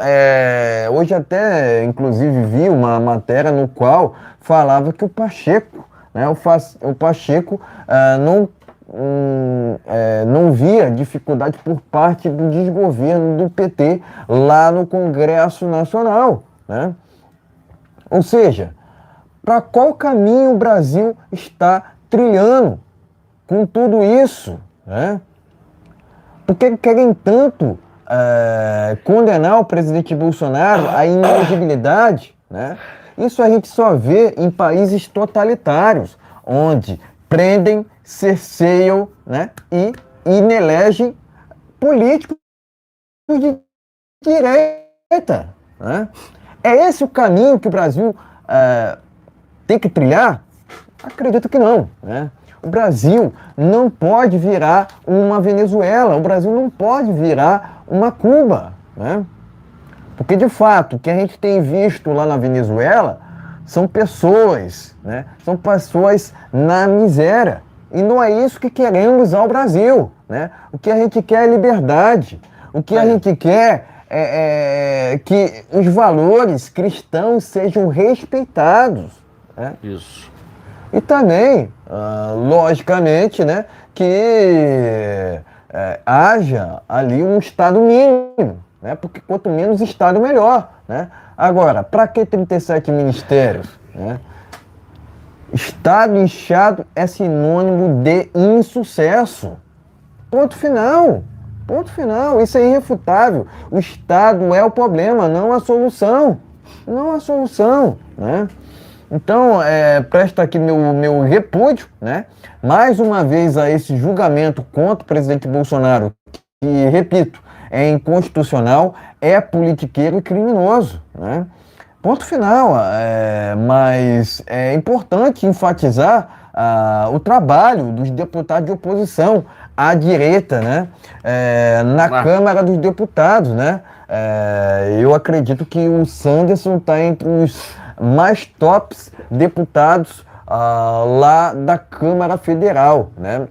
hoje até, inclusive, vi uma matéria no qual falava que o Pacheco, né? O Pacheco não via dificuldade por parte do desgoverno do PT lá no Congresso Nacional, né? Ou seja, para qual caminho o Brasil está trilhando com tudo isso, né? Por que querem tanto condenar o presidente Bolsonaro à inelegibilidade, né? Isso a gente só vê em países totalitários, onde prendem, cerceiam, né, e inelegem políticos de direita, né? É esse o caminho que o Brasil tem que trilhar? Acredito que não, né? O Brasil não pode virar uma Venezuela, o Brasil não pode virar uma Cuba, né? Porque, de fato, o que a gente tem visto lá na Venezuela são pessoas, né? São pessoas na miséria. E não é isso que queremos ao Brasil, né? O que a gente quer é liberdade. O que a gente quer é que os valores cristãos sejam respeitados, né? Isso. E também, logicamente, né, que haja ali um Estado mínimo, né? Porque quanto menos Estado, melhor, né? Agora, para que 37 ministérios, né? Estado inchado é sinônimo de insucesso. Ponto final. Ponto final. Isso é irrefutável. O Estado é o problema, não a solução. Não a solução, né? Então, presta aqui meu repúdio, né? Mais uma vez a esse julgamento contra o presidente Bolsonaro, que, repito, é inconstitucional, é politiqueiro e criminoso, né? Ponto final. Mas é importante enfatizar o trabalho dos deputados de oposição à direita, né? Na Câmara dos Deputados, né? Eu acredito que o Sanderson está entre os mais tops deputados lá da Câmara Federal, né?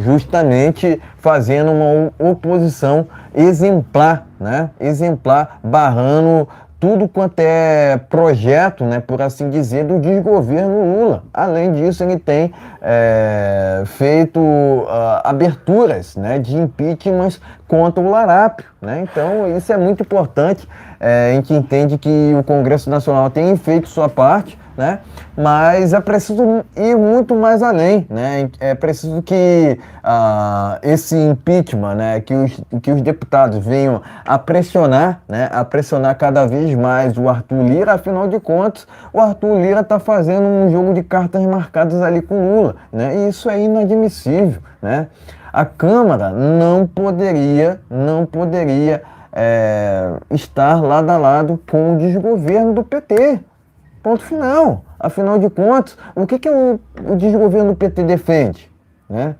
Justamente fazendo uma oposição exemplar, né? Exemplar, barrando tudo quanto é projeto, né, por assim dizer, do desgoverno Lula. Além disso, ele tem feito aberturas, né, de impeachment contra o Larápio, né? Então, isso é muito importante. A gente entende que o Congresso Nacional tem feito sua parte, né? Mas é preciso ir muito mais além, né? É preciso que esse impeachment, né, que os deputados venham a pressionar, né, a pressionar cada vez mais o Arthur Lira. Afinal de contas, o Arthur Lira está fazendo um jogo de cartas marcadas ali com o Lula, né? E isso é inadmissível, né? A Câmara não poderia estar lado a lado com o desgoverno do PT. Ponto final. Afinal de contas, o que o desgoverno do PT defende, né?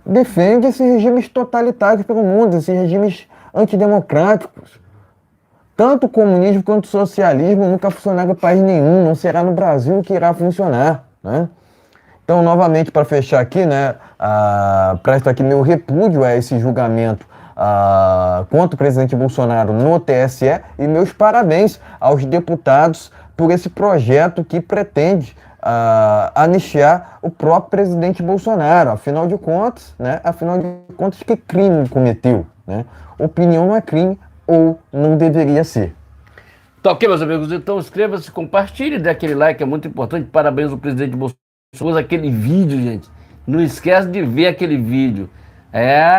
Defende esses regimes totalitários pelo mundo, esses regimes antidemocráticos. Tanto o comunismo quanto o socialismo nunca funcionaram em país nenhum, não será no Brasil que irá funcionar, né? Então, novamente, para fechar aqui, né, presto aqui meu repúdio a esse julgamento contra o presidente Bolsonaro no TSE e meus parabéns aos deputados por esse projeto que pretende anistiar o próprio presidente Bolsonaro. Afinal de contas, né, que crime cometeu, né? Opinião não é crime ou não deveria ser. Tá ok, meus amigos? Então inscreva-se, compartilhe, dê aquele like, é muito importante. Parabéns ao presidente Bolsonaro. Aquele vídeo, gente. Não esquece de ver aquele vídeo.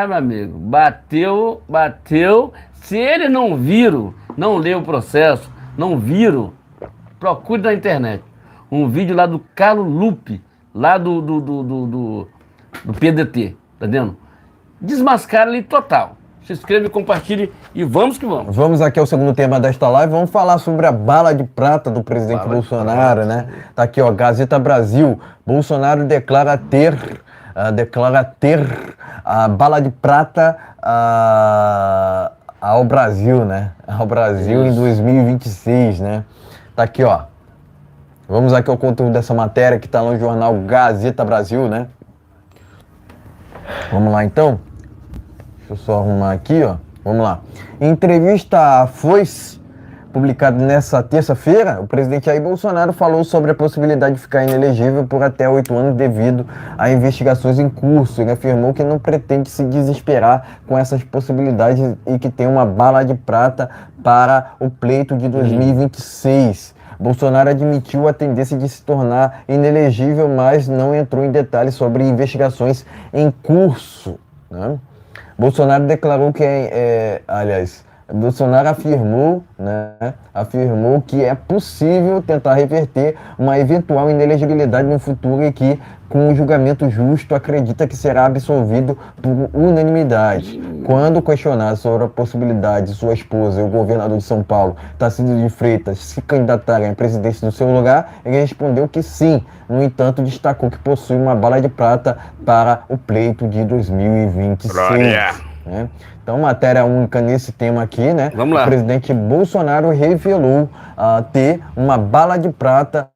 Meu amigo, bateu. Se ele não viram, não leu o processo, não viram, procure na internet. Um vídeo lá do Carlos Lupe, lá do PDT, tá vendo? desmascara ali total. Se inscreve, compartilhe e vamos que vamos. Vamos aqui ao segundo tema desta live. Vamos falar sobre a bala de prata do presidente Bolsonaro, né? Tá aqui, ó, Gazeta Brasil. Bolsonaro declara ter a bala de prata ao Brasil, né? Ao Brasil em 2026, né? Tá aqui, ó. Vamos aqui ao conteúdo dessa matéria que tá no jornal Gazeta Brasil, né? Vamos lá, então. Deixa eu só arrumar aqui, ó. Vamos lá. Em entrevista à Foice, publicada nessa terça-feira, o presidente Jair Bolsonaro falou sobre a possibilidade de ficar inelegível por até 8 anos devido a investigações em curso. Ele afirmou que não pretende se desesperar com essas possibilidades e que tem uma bala de prata para o pleito de 2026. Bolsonaro admitiu a tendência de se tornar inelegível, mas não entrou em detalhes sobre investigações em curso, né? Bolsonaro declarou que Bolsonaro afirmou que é possível tentar reverter uma eventual inelegibilidade no futuro e que, com um julgamento justo, acredita que será absolvido por unanimidade. Quando questionado sobre a possibilidade de sua esposa e o governador de São Paulo, Tarcísio de Freitas, se candidatarem à presidência no seu lugar, ele respondeu que sim. No entanto, destacou que possui uma bala de prata para o pleito de 2026. Né? Então, matéria única nesse tema aqui, né? Vamos lá. O presidente Bolsonaro revelou ter uma bala de prata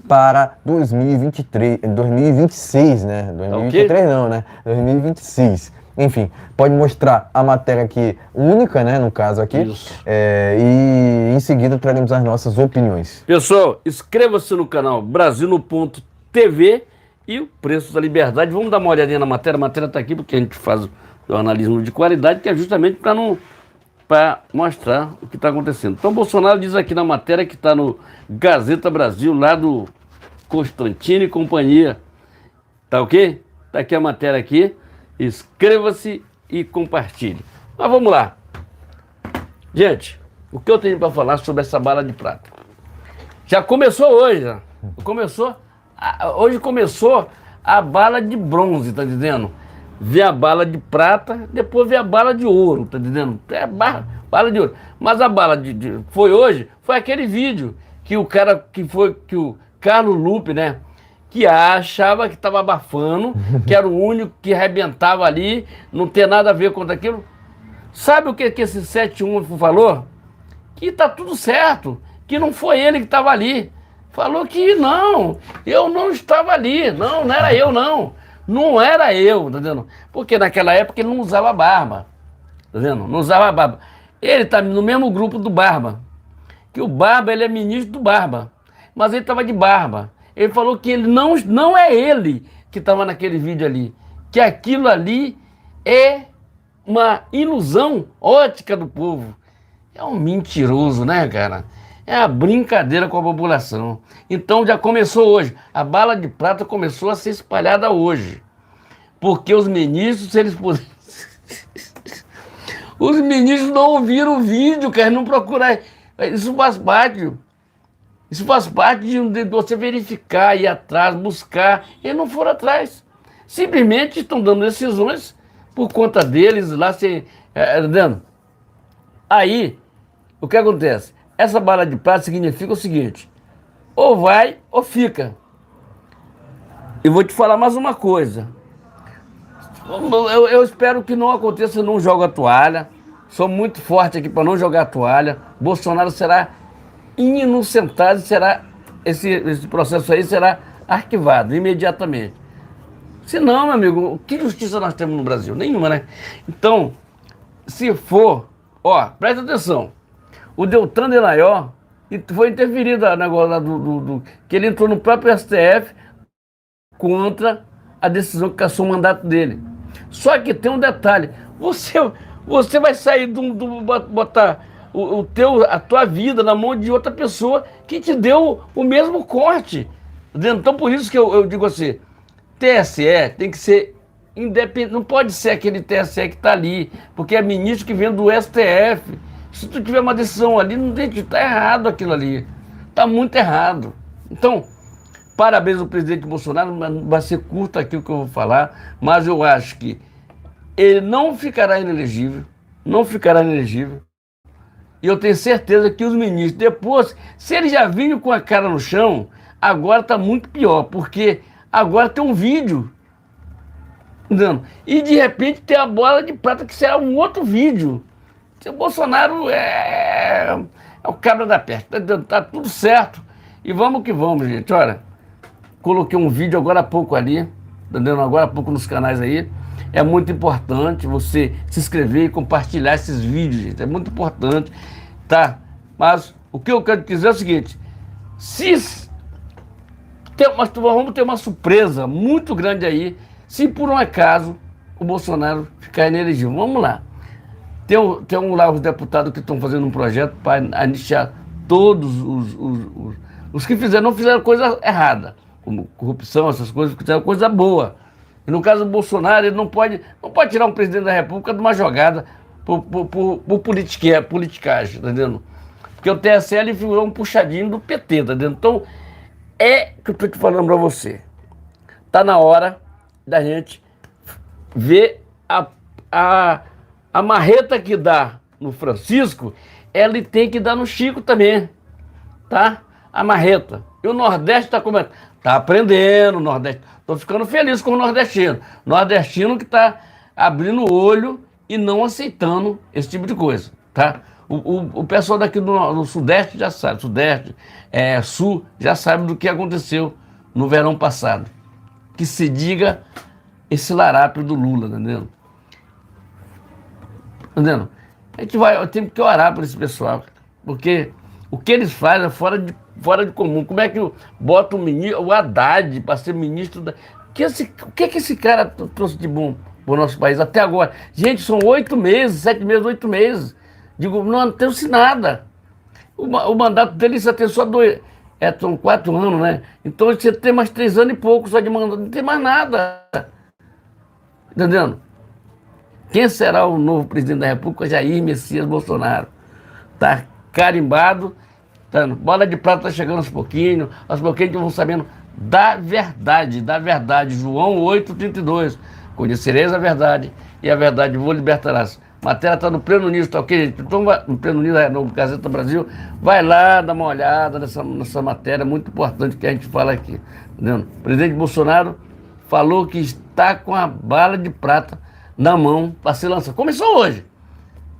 para 2026, né? 2023 não, né? 2026. Enfim, pode mostrar a matéria aqui única, né? No caso aqui. Isso. E em seguida traremos as nossas opiniões. Pessoal, inscreva-se no canal Brasil no Ponto TV e o Preço da Liberdade. Vamos dar uma olhadinha na matéria. A matéria está aqui porque a gente faz o jornalismo de qualidade, que é justamente para mostrar o que está acontecendo. Então, Bolsonaro diz aqui na matéria que está no Gazeta Brasil, lá do Constantino e companhia. Tá ok? Tá aqui a matéria aqui. Inscreva-se e compartilhe. Mas vamos lá. Gente, o que eu tenho para falar sobre essa bala de prata? Já começou hoje, né? Hoje começou a bala de bronze, tá entendendo? Vê a bala de prata, depois vê a bala de ouro, tá entendendo? É bala de ouro. Mas a bala foi hoje, foi aquele vídeo que o cara, que o Carlos Lupe, né? Que achava que estava abafando, que era o único que arrebentava ali, não tem nada a ver com aquilo. Sabe o que esse 71 falou? Que tá tudo certo, que não foi ele que estava ali. Falou que não, eu não estava ali, não era eu não. Não era eu, tá vendo? Porque naquela época ele não usava barba, tá vendo? Não usava barba. Ele tá no mesmo grupo do Barba, que o Barba, ele é ministro do Barba, mas ele tava de barba. Ele falou que ele não é ele que estava naquele vídeo ali, que aquilo ali é uma ilusão ótica do povo. É um mentiroso, né, cara? É a brincadeira com a população. Então já começou hoje. A bala de prata começou a ser espalhada hoje. Porque os ministros, se eles puderem... Os ministros não ouviram o vídeo, cara, não procuraram. Isso faz parte. Isso faz parte de você verificar, ir atrás, buscar. Eles não foram atrás. Simplesmente estão dando decisões por conta deles lá. Entendendo? Aí, o que acontece? Essa bala de prata significa o seguinte: ou vai ou fica. E vou te falar mais uma coisa. Eu espero que não aconteça, não jogue a toalha. Sou muito forte aqui para não jogar a toalha. Bolsonaro será inocentado, esse processo aí será arquivado imediatamente. Se não, meu amigo, que justiça nós temos no Brasil? Nenhuma, né? Então, se for, presta atenção. O Deltan Dallagnol foi interferido no negócio lá que ele entrou no próprio STF contra a decisão que cassou o mandato dele. Só que tem um detalhe: você vai sair botar a tua vida na mão de outra pessoa que te deu o mesmo corte. Então, por isso que eu digo assim: TSE tem que ser independente, não pode ser aquele TSE que está ali, porque é ministro que vem do STF. Se tu tiver uma decisão ali, não tem que estar errado aquilo ali. Está muito errado. Então, parabéns ao presidente Bolsonaro, vai ser curto aqui o que eu vou falar, mas eu acho que ele não ficará inelegível, não ficará inelegível. E eu tenho certeza que os ministros, depois, se eles já vinham com a cara no chão, agora está muito pior, porque agora tem um vídeo. Entendeu? E de repente tem a bola de prata, que será um outro vídeo. O Bolsonaro é o cabra da peste, tá tudo certo. E vamos que vamos, gente. Olha, coloquei um vídeo agora há pouco ali, entendeu? Agora há pouco nos canais aí. É muito importante você se inscrever e compartilhar esses vídeos, gente. É muito importante, tá? Mas o que eu quero dizer é o seguinte: vamos ter uma surpresa muito grande aí, se por um acaso o Bolsonaro ficar inelegível. Vamos lá. Tem lá os deputados que estão fazendo um projeto para anistiar todos os que não fizeram coisa errada, como corrupção, essas coisas, fizeram coisa boa. E no caso do Bolsonaro, ele não pode tirar um presidente da República de uma jogada por politicagem, tá entendendo? Porque o TSE ele virou um puxadinho do PT, tá entendendo? Então, é que eu estou te falando para você. Tá na hora da gente ver a marreta que dá no Francisco, ele tem que dar no Chico também, tá? A marreta. E o Nordeste tá aprendendo, o Nordeste. Tô ficando feliz com o nordestino. Nordestino que tá abrindo o olho e não aceitando esse tipo de coisa, tá? O pessoal daqui do Sudeste já sabe, Sul, já sabe do que aconteceu no verão passado. Que se diga esse larápio do Lula, tá entendendo? Entendendo? Eu tenho que orar por esse pessoal, porque o que eles fazem é fora de comum. Como é que bota o Haddad para ser ministro da... O que esse cara trouxe de bom para o nosso país até agora? Gente, são 8 meses, 7 meses, 8 meses. Digo, não trouxe nada. O mandato dele só tem só 2... são 4 anos, né? Então você tem mais 3 anos e pouco só de mandato, não tem mais nada. Entendendo? Quem será o novo presidente da República? Jair Messias Bolsonaro. Tá carimbado, tá, bola de prata tá chegando aos pouquinhos vão sabendo da verdade. João 8,32. Conhecereis a verdade, e a verdade vos libertarás. Matéria está no Pleno News, tá ok? Então, no Pleno News, no Gazeta Brasil, vai lá, dá uma olhada nessa matéria muito importante que a gente fala aqui. Entendeu? O presidente Bolsonaro falou que está com a bala de prata na mão para ser lançada. Começou hoje,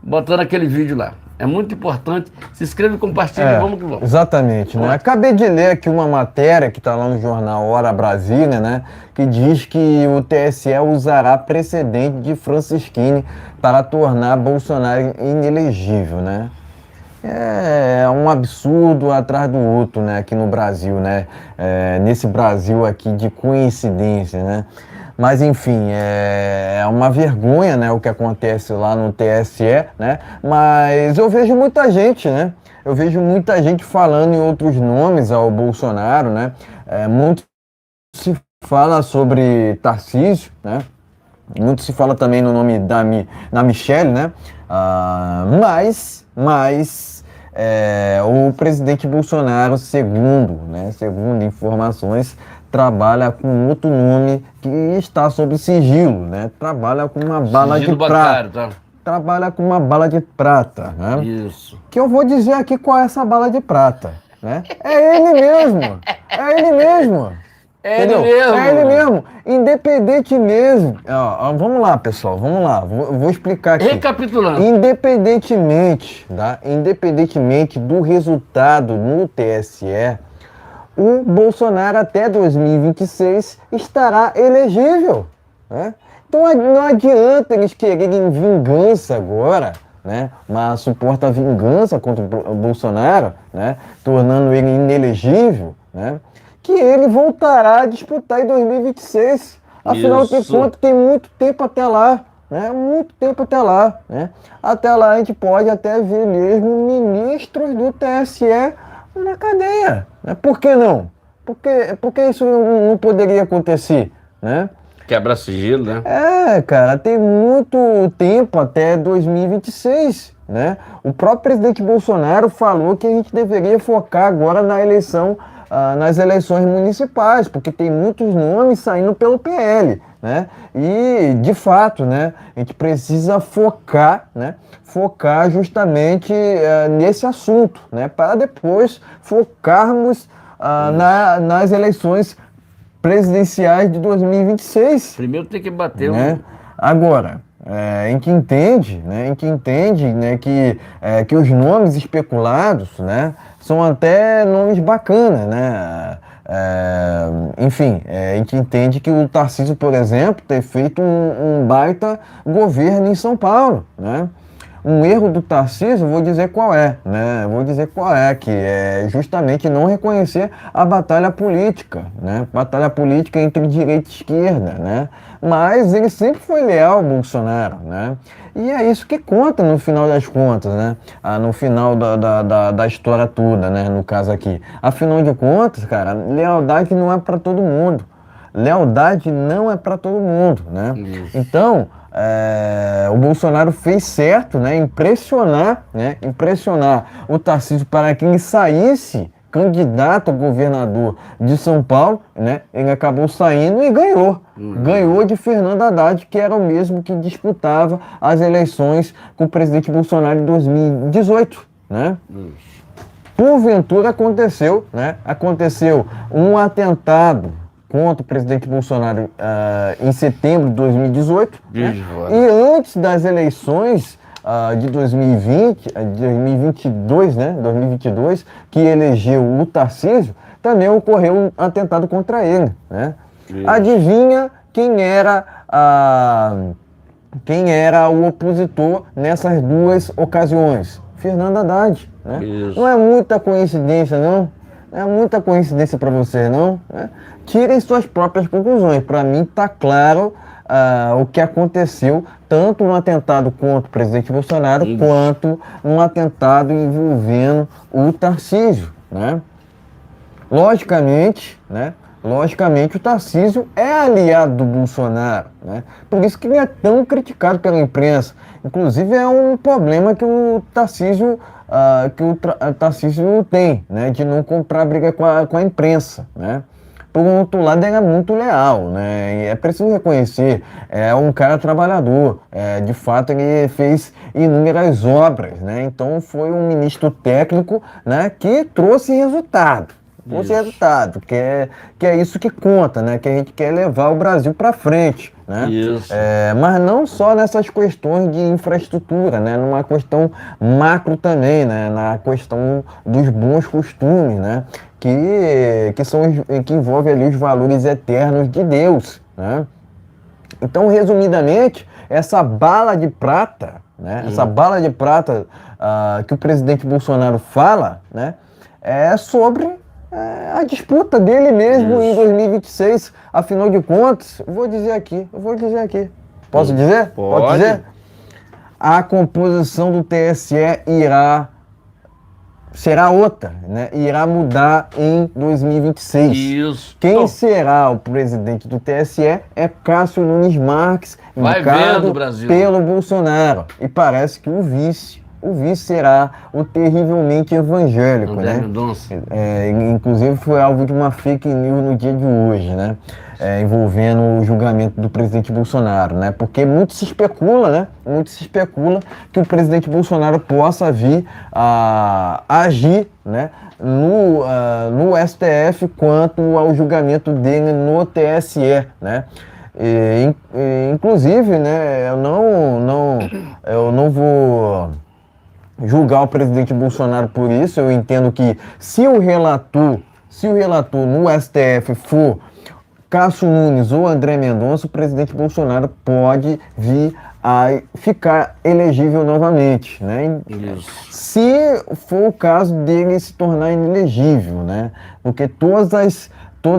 botando aquele vídeo lá. É muito importante. Se inscreva e compartilhe, vamos que vamos. Exatamente, né? Acabei de ler aqui uma matéria que está lá no jornal Hora Brasília, né? Que diz que o TSE usará precedente de Francisquini para tornar Bolsonaro inelegível, né? É um absurdo atrás do outro, né? Aqui no Brasil, né? Nesse Brasil aqui de coincidência, né? Mas, enfim, é uma vergonha, né, o que acontece lá no TSE, né? Mas eu vejo muita gente, né? Eu vejo muita gente falando em outros nomes ao Bolsonaro, né? Muito se fala sobre Tarcísio, né? Muito se fala também no nome da Michelle, né? Mas o presidente Bolsonaro, segundo informações, trabalha com outro nome que está sob sigilo, né? Trabalha com uma bala de prata. Tá? Trabalha com uma bala de prata, né? Isso. Que eu vou dizer aqui qual é essa bala de prata, né? É ele mesmo. É ele mesmo. É ele mesmo. É ele mesmo. Independente mesmo. Vamos lá, pessoal. Vamos lá. Vou explicar aqui. Recapitulando. Independentemente do resultado no TSE, o Bolsonaro até 2026 estará elegível, né? Então não adianta eles quererem vingança agora, né? Uma suposta vingança contra o Bolsonaro, né? Tornando ele inelegível, né? Que ele voltará a disputar em 2026. Afinal de contas, tem muito tempo até lá, né? Muito tempo até lá, né? Até lá a gente pode até ver mesmo ministros do TSE na cadeia, né? Por que não? Por que isso não poderia acontecer, né? Quebra sigilo, né? Cara, tem muito tempo até 2026, né? O próprio presidente Bolsonaro falou que a gente deveria focar agora na eleição nas eleições municipais, porque tem muitos nomes saindo pelo PL, né? E, de fato, né, a gente precisa focar, né, focar justamente nesse assunto, né, para depois focarmos nas eleições presidenciais de 2026. Primeiro tem que bater Né? Agora, a gente entende, né, né, que os nomes especulados, né, são até nomes bacanas, né? Enfim, a gente entende que o Tarcísio, por exemplo, ter feito um baita governo em São Paulo, né? Um erro do Tarcísio, vou dizer qual é, né? Que é justamente não reconhecer a batalha política, né? Batalha política entre direita e esquerda, né? Mas ele sempre foi leal ao Bolsonaro, né? E é isso que conta no final das contas, né? No final da história toda, né? No caso aqui. Afinal de contas, cara, lealdade não é para todo mundo. Lealdade não é para todo mundo, né? Isso. Então, o Bolsonaro fez certo, né? Impressionar o Tarcísio para que ele saísse candidato a governador de São Paulo, né? Ele acabou saindo e ganhou. Ganhou de Fernando Haddad, que era o mesmo que disputava as eleições com o presidente Bolsonaro em 2018, né? Porventura aconteceu, né? Aconteceu um atentado contra o presidente Bolsonaro em setembro de 2018, né? E antes das eleições de 2022, né? 2022, que elegeu o Tarcísio, também ocorreu um atentado contra ele, né? Adivinha quem era o opositor nessas duas ocasiões? Fernando Haddad, né? Não é muita coincidência, não? Não é muita coincidência para você, não? Né? Tirem suas próprias conclusões. Para mim está claro o que aconteceu, tanto no atentado contra o presidente Bolsonaro, quanto no atentado envolvendo o Tarcísio, né? Logicamente, o Tarcísio é aliado do Bolsonaro, né? Por isso que ele é tão criticado pela imprensa. Inclusive é um problema que o Tarcísio tem, né? De não comprar briga com a imprensa, né? Por outro lado, ele é muito leal, né? E é preciso reconhecer, é um cara trabalhador, de fato ele fez inúmeras obras, né? Então foi um ministro técnico, né, que trouxe resultado. Que é isso que conta, né? Que a gente quer levar o Brasil para frente, né? Mas não só nessas questões de infraestrutura, né? Numa questão macro também, né? Na questão dos bons costumes, né? Que envolve ali os valores eternos de Deus, né? Então, resumidamente, essa bala de prata, né? Essa bala de prata que o presidente Bolsonaro fala, né? É sobre a disputa dele mesmo em 2026. Afinal de contas, eu vou dizer aqui. Posso dizer? Pode dizer? A composição do TSE será outra, né? Irá mudar em 2026. Isso. Quem será o presidente do TSE é Cássio Nunes Marques, indicado pelo Bolsonaro. E parece que o vice será o terrivelmente evangélico, André né? Mendonça. Inclusive foi alvo de uma fake news no dia de hoje, né? Envolvendo o julgamento do presidente Bolsonaro, né? Porque muito se especula que o presidente Bolsonaro possa vir a agir, né, no STF quanto ao julgamento dele no TSE, né? Inclusive, né, eu não vou julgar o presidente Bolsonaro por isso. Eu entendo que se o relator no STF for Cássio Nunes ou André Mendonça, o presidente Bolsonaro pode vir a ficar elegível novamente, né? Isso. Se for o caso dele se tornar inelegível, né? Porque todas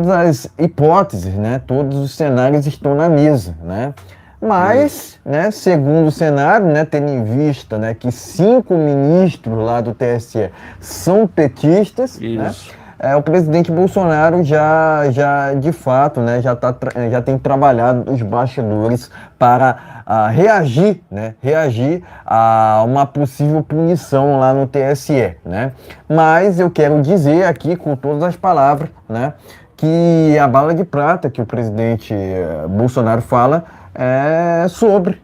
as hipóteses, né? Todos os cenários estão na mesa, né? Mas, né, segundo o cenário, né, tendo em vista, né, que 5 ministros lá do TSE são petistas, né, o presidente Bolsonaro já de fato, né, já tem trabalhado nos bastidores para reagir, né, reagir a uma possível punição lá no TSE, né? Mas eu quero dizer aqui com todas as palavras, né, que a bala de prata que o presidente Bolsonaro fala sobre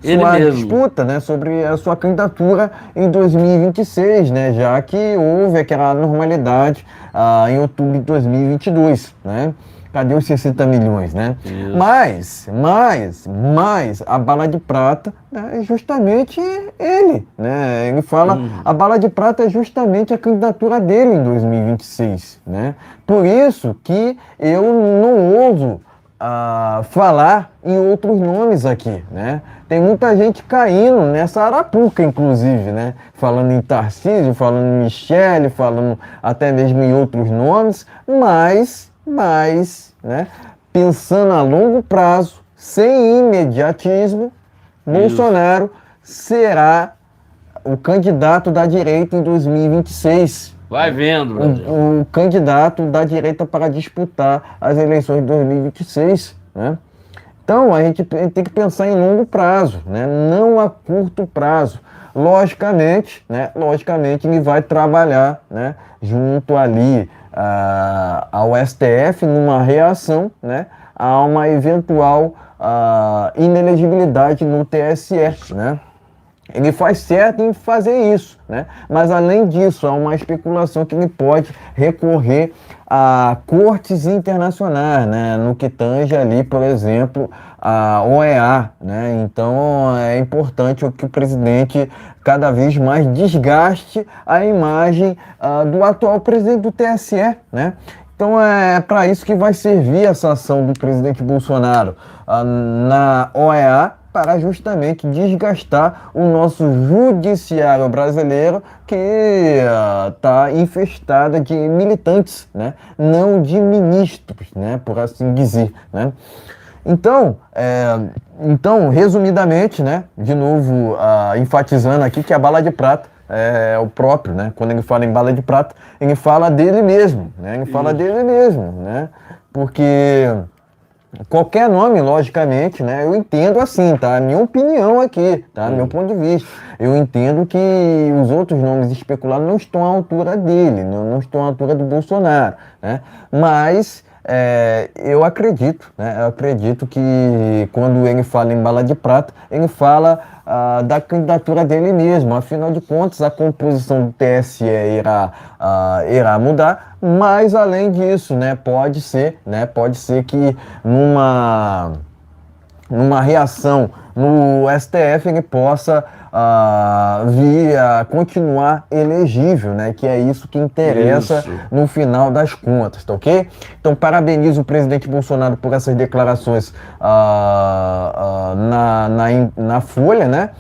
sua disputa, né, sobre a sua candidatura em 2026, né, já que houve aquela normalidade em outubro de 2022, né? Cadê os 60 milhões, né? Mas a bala de prata é justamente ele, né? Ele fala, a bala de prata é justamente a candidatura dele em 2026, né? Por isso que eu não ouso falar em outros nomes aqui, né? Tem muita gente caindo nessa arapuca, inclusive, né? Falando em Tarcísio, falando em Michele, falando até mesmo em outros nomes, mas, né? Pensando a longo prazo, sem imediatismo, Bolsonaro será o candidato da direita em 2026. Vai vendo, Brasil. O candidato da direita para disputar as eleições de 2026, né? Então, a gente tem que pensar em longo prazo, né? Não a curto prazo. Logicamente, né? Logicamente, ele vai trabalhar, né, junto ali ao STF numa reação, né, a uma eventual inelegibilidade no TSE, né? Ele faz certo em fazer isso, né? Mas além disso, há uma especulação que ele pode recorrer a cortes internacionais, né? No que tange ali, por exemplo, a OEA, né? Então é importante que o presidente cada vez mais desgaste a imagem do atual presidente do TSE, né? Então é para isso que vai servir essa ação do presidente Bolsonaro na OEA, para justamente desgastar o nosso judiciário brasileiro, que está infestada de militantes, né? Não de ministros, né? Por assim dizer, né? Então, resumidamente, né? De novo, enfatizando aqui que a bala de prata é o próprio, né? Quando ele fala em bala de prata, ele fala dele mesmo, né? Ele fala dele mesmo, né? Porque qualquer nome, logicamente, né? Eu entendo assim, tá? A minha opinião aqui, tá? Meu ponto de vista. Eu entendo que os outros nomes especulados não estão à altura dele, não estão à altura do Bolsonaro, né? Mas eu acredito, né? Eu acredito que quando ele fala em bala de prata, ele fala da candidatura dele mesmo. Afinal de contas, a composição do TSE irá mudar, mas além disso, né, pode ser que numa reação no STF ele possa vir a continuar elegível, né? Que é isso que interessa no final das contas, tá ok? Então, parabenizo o presidente Bolsonaro por essas declarações na Folha, né?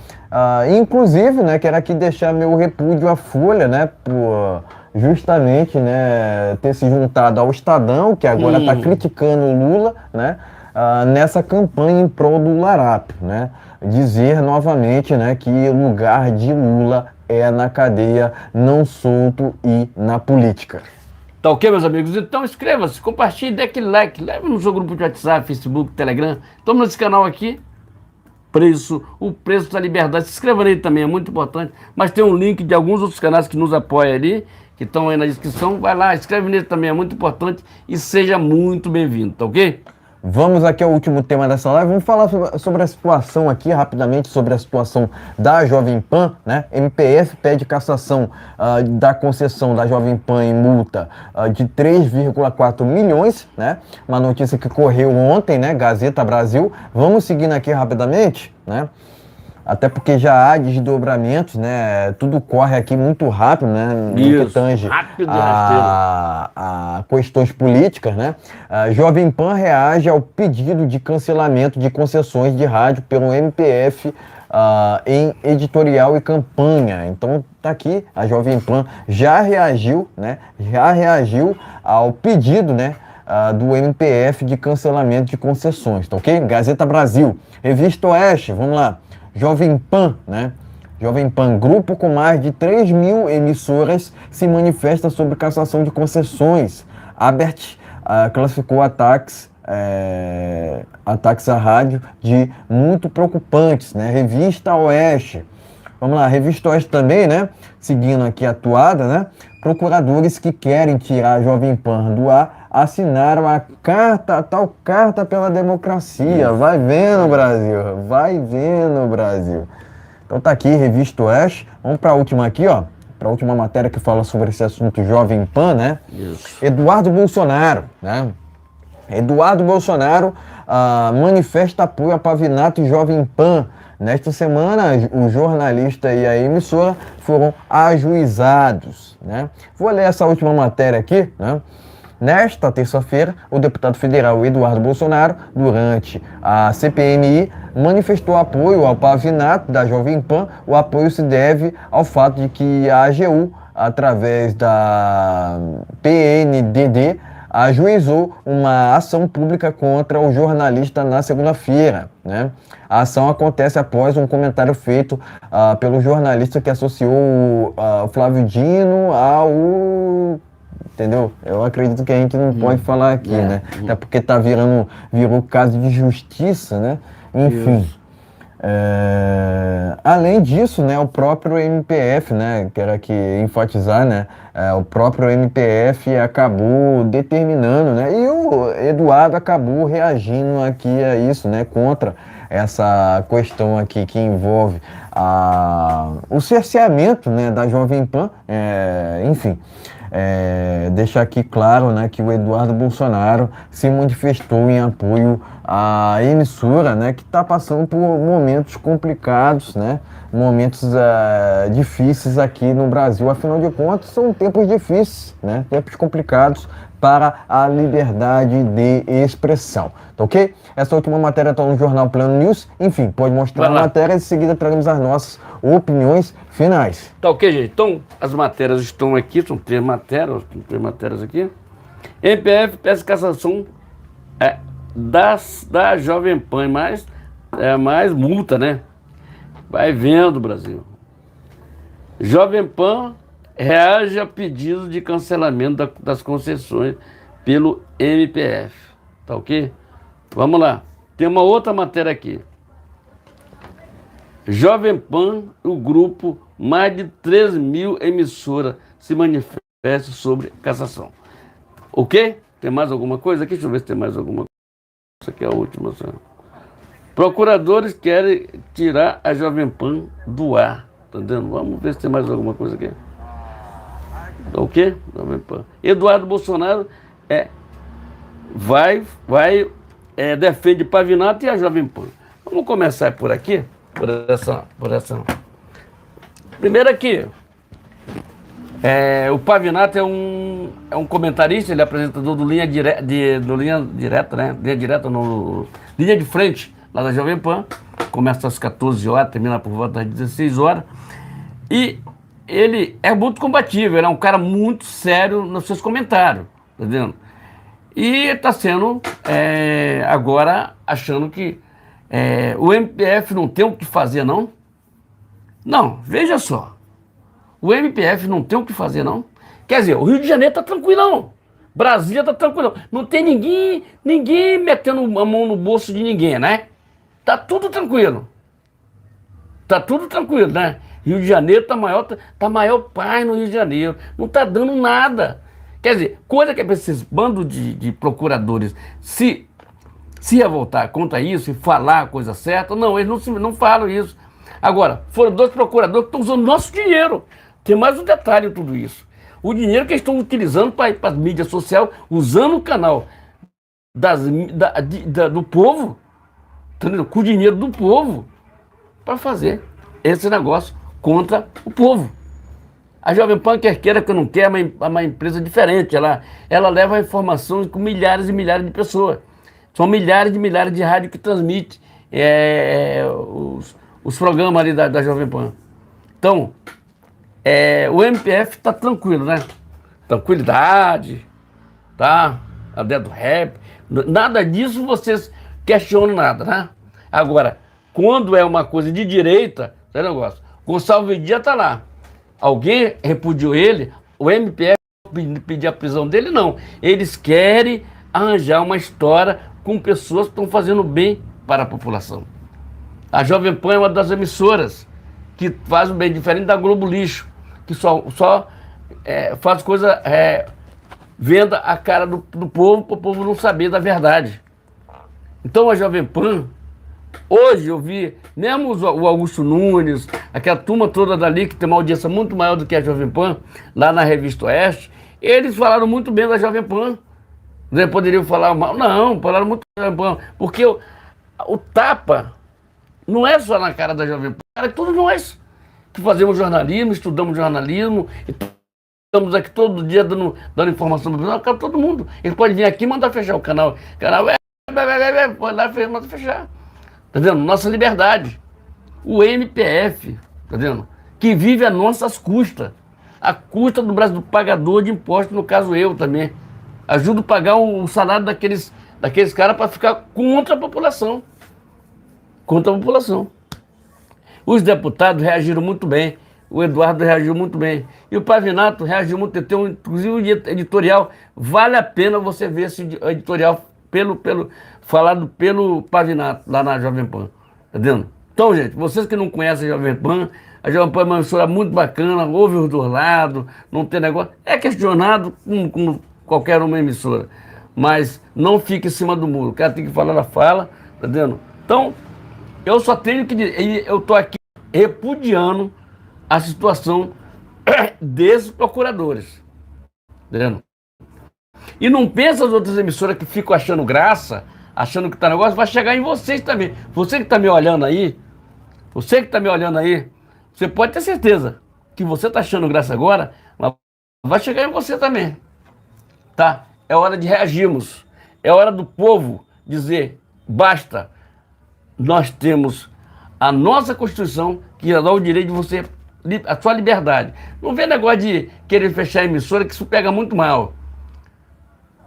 Inclusive, né, quero aqui deixar meu repúdio à Folha, né? Por justamente, né, ter se juntado ao Estadão, que agora está criticando o Lula, né? Nessa campanha em prol do larápio, né? Dizer novamente, né, que o lugar de Lula é na cadeia, não solto e na política. Tá ok, meus amigos? Então inscreva-se, compartilhe, dê aquele like, leve no seu grupo de WhatsApp, Facebook, Telegram. Estamos nesse canal aqui, o preço da liberdade. Se inscreva nele também, é muito importante. Mas tem um link de alguns outros canais que nos apoiam ali, que estão aí na descrição. Vai lá, inscreve nele também, é muito importante e seja muito bem-vindo, tá ok? Vamos aqui ao último tema dessa live. Vamos falar sobre a situação aqui, rapidamente, sobre a situação da Jovem Pan, né? MPF pede cassação da concessão da Jovem Pan em multa de 3,4 milhões, né? Uma notícia que correu ontem, né? Gazeta Brasil. Vamos seguindo aqui rapidamente, né? Até porque já há desdobramentos, né? Tudo corre aqui muito rápido, né? No que tange a questões políticas, né? A Jovem Pan reage ao pedido de cancelamento de concessões de rádio pelo MPF em editorial e campanha. Então tá aqui, a Jovem Pan já reagiu, né? Já reagiu ao pedido, né, do MPF de cancelamento de concessões, tá ok? Gazeta Brasil, Revista Oeste, vamos lá. Jovem Pan, né, Jovem Pan, grupo com mais de 3 mil emissoras, se manifesta sobre cassação de concessões. Abert classificou ataques à rádio de muito preocupantes, né? Revista Oeste. Vamos lá, Revista Oeste também, né? Seguindo aqui a toada, né? Procuradores que querem tirar a Jovem Pan do ar assinaram a tal carta pela democracia. Vai vendo, Brasil. Vai vendo, Brasil. Então tá aqui, Revista Oeste. Vamos para a última aqui, ó. Para a última matéria que fala sobre esse assunto Jovem Pan, né? Isso. Eduardo Bolsonaro, né? Eduardo Bolsonaro manifesta apoio a Pavinato e Jovem Pan. Nesta semana, o jornalista e a emissora foram ajuizados, né? Vou ler essa última matéria aqui, né? Nesta terça-feira, o deputado federal Eduardo Bolsonaro, durante a CPMI, manifestou apoio ao Pavinato da Jovem Pan. O apoio se deve ao fato de que a AGU, através da PNDD, ajuizou uma ação pública contra o jornalista na segunda-feira, né? A ação acontece após um comentário feito pelo jornalista que associou o Flávio Dino ao... Entendeu? Eu acredito que a gente não pode falar aqui, né? Até porque virou caso de justiça, né? Enfim. Além disso, né, o próprio MPF, né, quero aqui enfatizar, né, o próprio MPF acabou determinando, né, e o Eduardo acabou reagindo aqui a isso, né, contra essa questão aqui que envolve o cerceamento, né, da Jovem Pan, enfim. Deixar aqui claro, né, que o Eduardo Bolsonaro se manifestou em apoio à emissora, né, que está passando por momentos complicados, né, momentos difíceis aqui no Brasil. Afinal de contas, são tempos difíceis, né, tempos complicados para a liberdade de expressão, tá ok? Essa última matéria está no jornal Plano News. Enfim, pode mostrar a matéria e em seguida traremos as nossas opiniões finais. Tá ok, gente? Então, as matérias estão aqui, são três matérias aqui. MPF peça cassação da Jovem Pan, mais multa, né? Vai vendo, Brasil. Jovem Pan reage a pedido de cancelamento das concessões pelo MPF. Tá ok? Vamos lá. Tem uma outra matéria aqui. Jovem Pan, o grupo, mais de 3 mil emissoras se manifestam sobre cassação. Ok? Tem mais alguma coisa aqui? Deixa eu ver se tem mais alguma coisa. Essa aqui é a última. Só. Procuradores querem tirar a Jovem Pan do ar. Tá entendendo? Vamos ver se tem mais alguma coisa aqui. Ok? Jovem Pan. Eduardo Bolsonaro defende Pavinato e a Jovem Pan. Vamos começar por aqui. Por essa. Primeiro aqui, o Pavinato é um comentarista, ele é apresentador do Linha Direta, né? Linha de Frente, lá da Jovem Pan. Começa às 14 horas, termina por volta das 16 horas. E ele é muito combativo, ele é um cara muito sério nos seus comentários, tá vendo? E está sendo agora achando que o MPF não tem o que fazer, não? Não, veja só. O MPF não tem o que fazer, não? Quer dizer, o Rio de Janeiro está tranquilão. Brasília está tranquilão. Não tem ninguém metendo a mão no bolso de ninguém, né? Tá tudo tranquilo. Tá tudo tranquilo, né? Rio de Janeiro tá maior paz no Rio de Janeiro. Não tá dando nada. Quer dizer, coisa que esses bandos de procuradores se revoltar contra isso e falar a coisa certa, não, eles não falam isso. Agora, foram 2 procuradores que estão usando nosso dinheiro. Tem mais um detalhe em tudo isso. O dinheiro que eles estão utilizando para a mídia social, usando o canal do povo, entendeu? Com o dinheiro do povo, para fazer esse negócio contra o povo. A Jovem Pan, quer queira que não quer, é uma empresa diferente. Ela leva a informação com milhares e milhares de pessoas. São milhares de rádios que transmitem os programas ali da Jovem Pan. Então, o MPF está tranquilo, né? Tranquilidade, tá? A ideia do rap. Nada disso vocês questionam nada, né? Agora, quando é uma coisa de direita, esse negócio. Gonçalves Dias está lá. Alguém repudiou ele, o MPF pedir a prisão dele, não. Eles querem arranjar uma história com pessoas que estão fazendo bem para a população. A Jovem Pan é uma das emissoras que faz o bem, diferente da Globo Lixo, que só faz coisa, venda a cara do povo, para o povo não saber da verdade. Então a Jovem Pan, hoje eu vi, mesmo o Augusto Nunes, aquela turma toda dali, que tem uma audiência muito maior do que a Jovem Pan, lá na Revista Oeste, eles falaram muito bem da Jovem Pan. Não poderiam falar mal? Não, falaram muito da Jovem Pan. Porque o tapa não é só na cara da Jovem Pan, é todos nós que fazemos jornalismo, estudamos jornalismo, estamos aqui todo dia dando informação para todo mundo. Ele pode vir aqui e mandar fechar o canal. O canal pode lá e manda fechar. Tá vendo? Nossa liberdade. O MPF, tá vendo? Que vive a nossas custas. A custa do Brasil, do pagador de impostos, no caso eu também. Ajudo a pagar o salário daqueles caras para ficar contra a população. Contra a população. Os deputados reagiram muito bem. O Eduardo reagiu muito bem. E o Pavinato reagiu muito bem. Tem inclusive um editorial. Vale a pena você ver esse editorial falado pelo Pavinato, lá na Jovem Pan. Tá vendo? Então, gente, vocês que não conhecem a Jovem Pan é uma emissora muito bacana, ouve os dois lados, não tem negócio. É questionado como qualquer uma emissora. Mas não fique em cima do muro. O cara tem que falar a fala, tá vendo? Então, eu só tenho que dizer, eu tô aqui repudiando a situação desses procuradores. Tá vendo? E não pensa as outras emissoras que ficam achando graça, achando que tá negócio, vai chegar em vocês também. Você que tá me olhando aí, você pode ter certeza que você tá achando graça agora, mas vai chegar em você também. Tá? É hora de reagirmos. É hora do povo dizer, basta. Nós temos a nossa Constituição que dá o direito de você, a sua liberdade. Não vê negócio de querer fechar a emissora, que isso pega muito mal.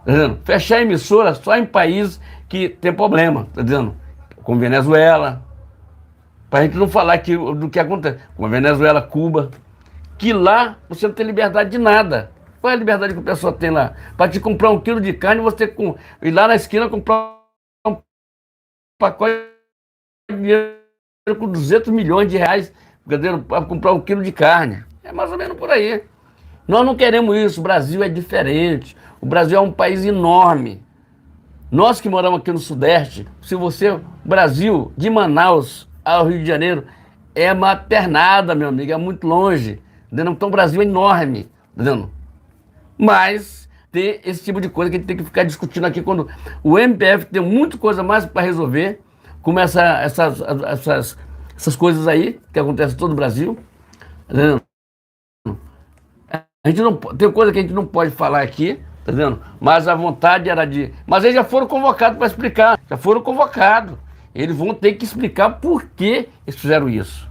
Tá dizendo? Fechar a emissora só em países que tem problema, tá dizendo? Como Venezuela, pra gente não falar do que acontece, como Venezuela, Cuba, que lá você não tem liberdade de nada. Qual é a liberdade que a pessoa tem lá? Para te comprar 1 quilo de carne, você ir lá na esquina comprar um pacote de dinheiro com 200 milhões de reais para comprar 1 quilo de carne. É mais ou menos por aí. Nós não queremos isso. O Brasil é diferente. O Brasil é um país enorme. Nós que moramos aqui no Sudeste, o Brasil, de Manaus ao Rio de Janeiro, é uma pernada, meu amigo, é muito longe. Entendeu? Então o Brasil é enorme. Entendeu? Mas tem esse tipo de coisa que a gente tem que ficar discutindo aqui quando o MPF tem muita coisa mais para resolver, como essas coisas aí que acontecem em todo o Brasil. Entendeu? A gente não, tem coisa que a gente não pode falar aqui, tá vendo? Mas a vontade era de... Mas eles já foram convocados para explicar. Já foram convocados. Eles vão ter que explicar por que eles fizeram isso.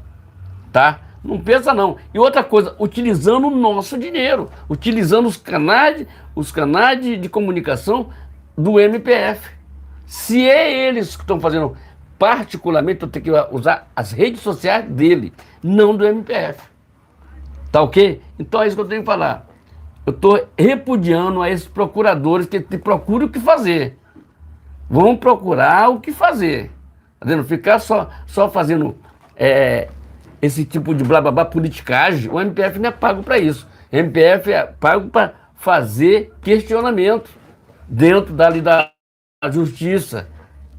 Tá? Não pensa não. E outra coisa, utilizando o nosso dinheiro. Utilizando os canais de comunicação do MPF. Se é eles que estão fazendo, particularmente, eu tenho que usar as redes sociais dele, não do MPF. Tá ok? Então é isso que eu tenho que falar. Eu estou repudiando a esses procuradores que procuram o que fazer. Vão procurar o que fazer. Tá vendo? Ficar só fazendo esse tipo de blá blá blá politicagem, o MPF não é pago para isso. O MPF é pago para fazer questionamento dentro da justiça.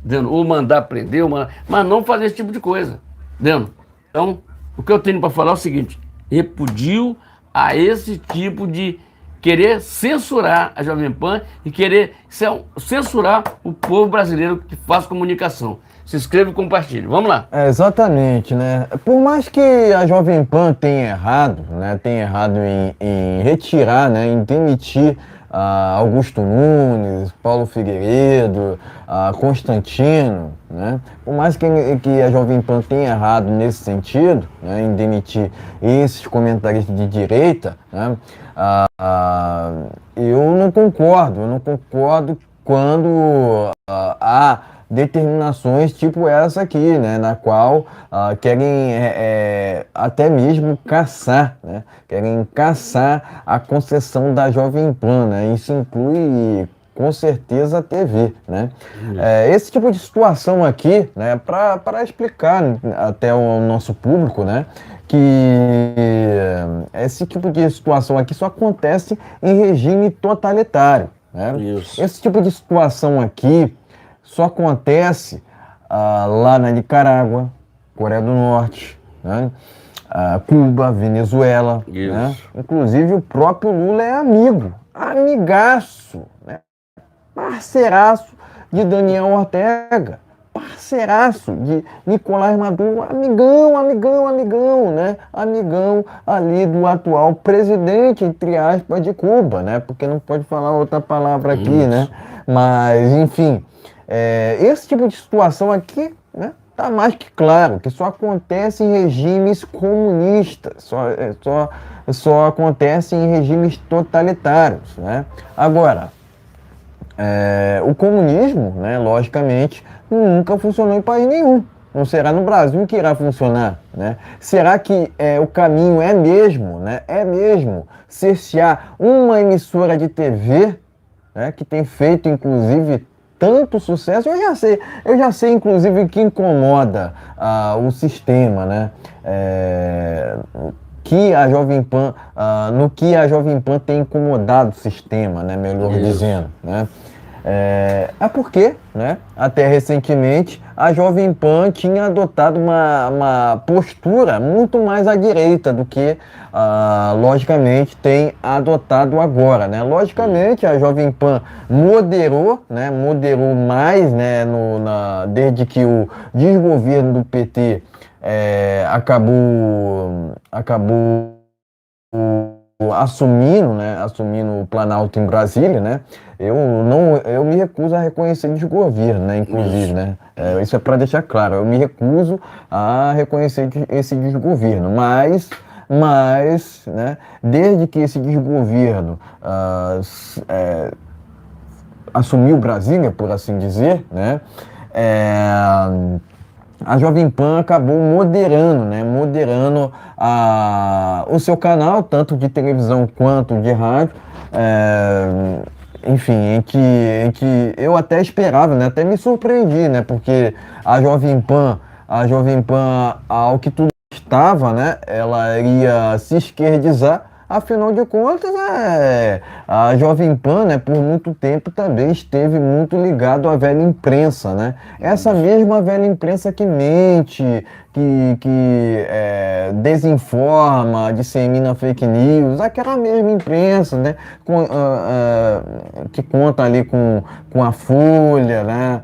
Entendeu? Ou mandar prender, mas não fazer esse tipo de coisa. Entendeu? Então, o que eu tenho para falar é o seguinte: repudio a esse tipo de querer censurar a Jovem Pan e querer censurar o povo brasileiro que faz comunicação. Se inscreva e compartilhe. Vamos lá. Exatamente, né? Por mais que a Jovem Pan tenha errado, né? Tenha errado em retirar, né? Em demitir Augusto Nunes, Paulo Figueiredo, Constantino, né? Por mais que a Jovem Pan tenha errado nesse sentido, né? Em demitir esses comentaristas de direita, né? Eu não concordo quando há determinações tipo essa aqui, né, na qual querem até mesmo caçar, né, querem caçar a concessão da Jovem Pan, né, isso inclui com certeza a TV, né? Esse tipo de situação aqui, né, para explicar até o nosso público, né, que esse tipo de situação aqui só acontece em regime totalitário, né? Isso. Esse tipo de situação aqui só acontece lá na Nicarágua, Coreia do Norte, né? Cuba, Venezuela, né? Isso. Inclusive o próprio Lula é amigo, amigaço, né? Parceiraço de Daniel Ortega, parceiraço de Nicolás Maduro, amigão, né? Amigão ali do atual presidente, entre aspas, de Cuba, né? Porque não pode falar outra palavra aqui, né? Mas, enfim, esse tipo de situação aqui, né? Tá mais que claro que só acontece em regimes comunistas, só acontece em regimes totalitários, né? Agora, o comunismo, né, logicamente, nunca funcionou em país nenhum. Não será no Brasil que irá funcionar, né? Será que o caminho é mesmo, né? É mesmo cercear uma emissora de TV, né, que tem feito, inclusive, tanto sucesso? Eu já sei, inclusive, o que incomoda o sistema, né? Que a Jovem Pan, no que a Jovem Pan tem incomodado o sistema, né, melhor dizendo, né? Porque, né, até recentemente, a Jovem Pan tinha adotado uma postura muito mais à direita do que, logicamente, tem adotado agora, né? Logicamente, a Jovem Pan moderou, né, moderou mais, né, desde que o desgoverno do PT acabou assumindo o Planalto em Brasília, né? Eu me recuso a reconhecer desgoverno, né? Inclusive, né? Isso é para deixar claro. Eu me recuso a reconhecer esse desgoverno, mas, né? Desde que esse desgoverno assumiu Brasília, por assim dizer, né? A Jovem Pan acabou moderando, né? Moderando o seu canal, tanto de televisão quanto de rádio, enfim, em que eu até esperava, né? Até me surpreendi, né? Porque a Jovem Pan, ao que tudo estava, né? Ela iria se esquerdizar. Afinal de contas, a Jovem Pan, né, por muito tempo também esteve muito ligado à velha imprensa, né? Essa mesma velha imprensa que mente, que desinforma, dissemina fake news, aquela mesma imprensa, né, que conta ali com a Folha, né?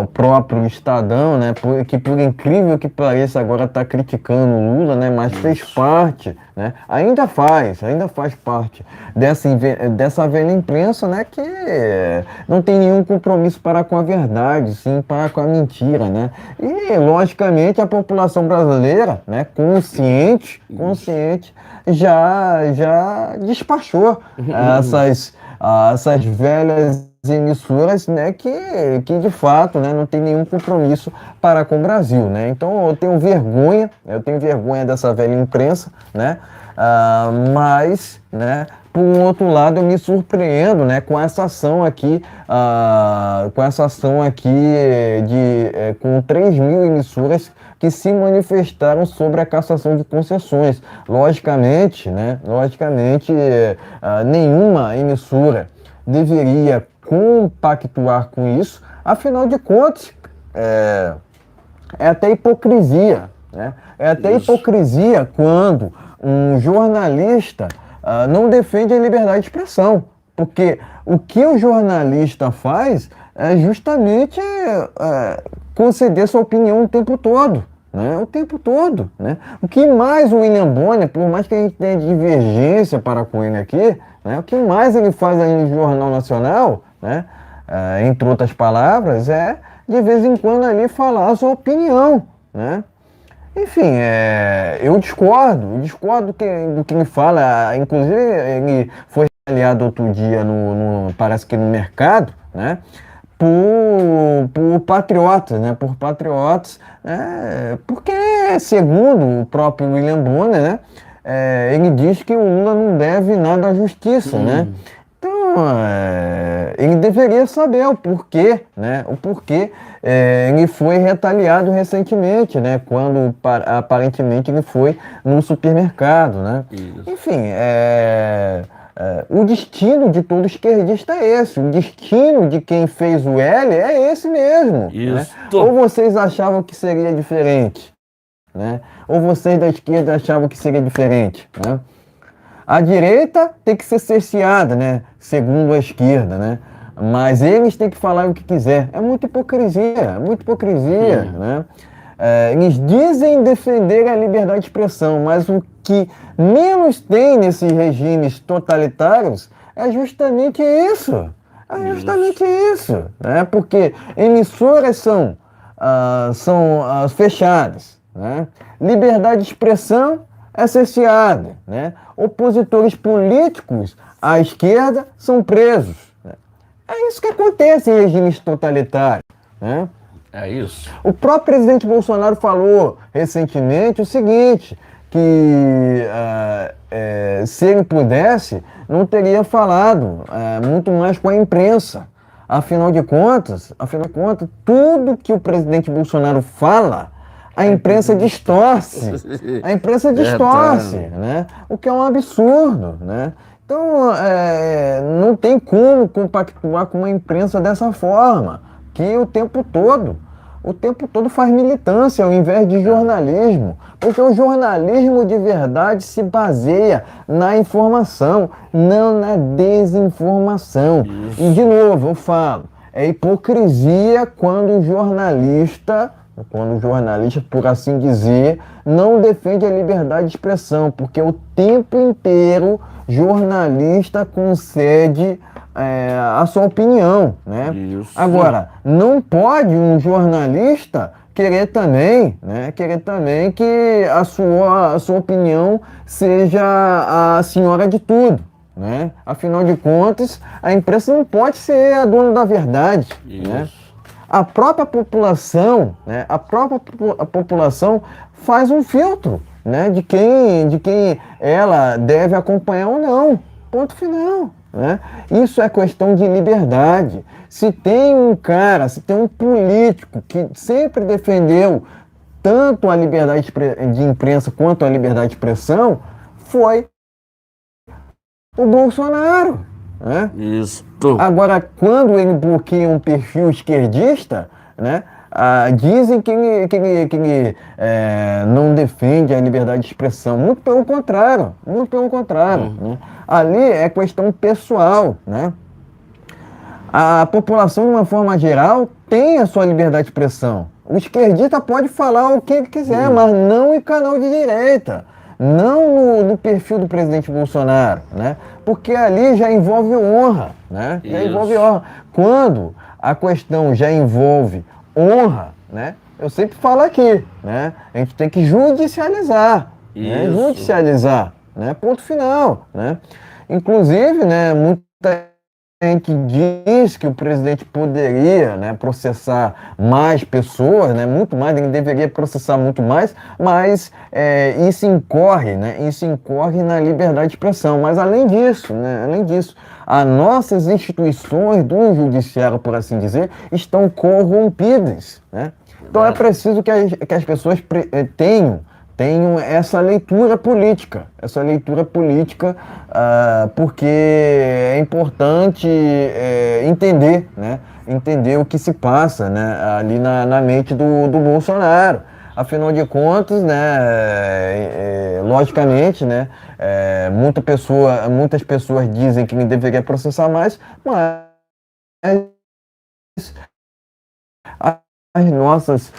O próprio Estadão, né, que por incrível que pareça agora está criticando o Lula, né, mas fez parte, né, ainda faz parte dessa velha imprensa, né, que não tem nenhum compromisso para com a verdade, sim para com a mentira, né, e logicamente a população brasileira, né, consciente, já despachou essas velhas emissoras, né, que de fato, né, não tem nenhum compromisso para com o Brasil, né? Então eu tenho vergonha dessa velha imprensa, né? Mas, né, por um outro lado, eu me surpreendo, né, com essa ação aqui, com 3 mil emissoras que se manifestaram sobre a cassação de concessões. Logicamente, nenhuma emissora deveria compactuar com isso, afinal de contas, é até hipocrisia, né? É até hipocrisia quando um jornalista não defende a liberdade de expressão, porque o que o jornalista faz é justamente conceder sua opinião o tempo todo. Né? O tempo todo, né? O que mais o William Bonner, por mais que a gente tenha divergência para com ele aqui, né? O que mais ele faz aí no Jornal Nacional, né? Entre outras palavras, é de vez em quando ali falar a sua opinião, né? Enfim, eu discordo do que ele fala, inclusive ele foi aliado outro dia parece que no mercado, né? por patriotas, né? Por patriotas, porque, segundo o próprio William Bonner, né? Ele diz que o Lula não deve nada à justiça, né? Então, ele deveria saber o porquê, né? O porquê ele foi retaliado recentemente, né? Quando aparentemente ele foi no supermercado, né? Isso. Enfim, o destino de todo esquerdista é esse. O destino de quem fez o L é esse mesmo. Né? Isso. Ou vocês achavam que seria diferente, né? Ou vocês da esquerda achavam que seria diferente, né? A direita tem que ser cerceada, né? Segundo a esquerda, né? Mas eles têm que falar o que quiser. É muita hipocrisia, né? Eles dizem defender a liberdade de expressão, mas o que menos tem nesses regimes totalitários é justamente isso. Né? Porque emissoras são fechadas, né? Liberdade de expressão é cerceada, né? Opositores políticos à esquerda são presos. Né? É isso que acontece em regimes totalitários, né? É isso. O próprio presidente Bolsonaro falou recentemente o seguinte, que se ele pudesse, não teria falado muito mais com a imprensa. Afinal de contas, tudo que o presidente Bolsonaro fala, a imprensa distorce. A imprensa distorce, né? O que é um absurdo, né? Então, não tem como compactuar com uma imprensa dessa forma, que o tempo todo faz militância ao invés de jornalismo, porque o jornalismo de verdade se baseia na informação, não na desinformação. Isso. E de novo, eu falo, é hipocrisia quando o jornalista, por assim dizer, não defende a liberdade de expressão, porque o tempo inteiro jornalista concede a sua opinião, né? Isso. Agora, não pode um jornalista querer também que a sua opinião seja a senhora de tudo, né? Afinal de contas, a imprensa não pode ser a dona da verdade, né? A própria população, né? A população faz um filtro, né? De quem ela deve acompanhar ou não. Ponto final. Né? Isso é questão de liberdade. Se tem um político que sempre defendeu tanto a liberdade de imprensa quanto a liberdade de expressão, foi o Bolsonaro. Né? Isso. Agora, quando ele bloqueia um perfil esquerdista, né? Dizem que ele não defende a liberdade de expressão. Muito pelo contrário. Né? Ali é questão pessoal, né? A população, de uma forma geral, tem a sua liberdade de expressão. O esquerdista pode falar o que ele quiser, mas não em canal de direita. Não no perfil do presidente Bolsonaro, né? Porque ali já envolve honra, né? Já envolve honra. Quando a questão já envolve honra, né? Eu sempre falo aqui, né? A gente tem que judicializar, né? Judicializar, né? Ponto final, né? Inclusive, né? Muita gente diz que o presidente poderia, né, processar mais pessoas, né? Muito mais, ele deveria processar muito mais, mas isso incorre, né? Isso incorre na liberdade de expressão. Mas além disso, né? As nossas instituições do judiciário, por assim dizer, estão corrompidas, né? Então é preciso que as pessoas tenham essa leitura política, porque é importante entender, né? Entender o que se passa, né? Ali na mente do Bolsonaro. Afinal de contas, né, logicamente, né, muitas pessoas dizem que ele deveria processar mais, mas as nossas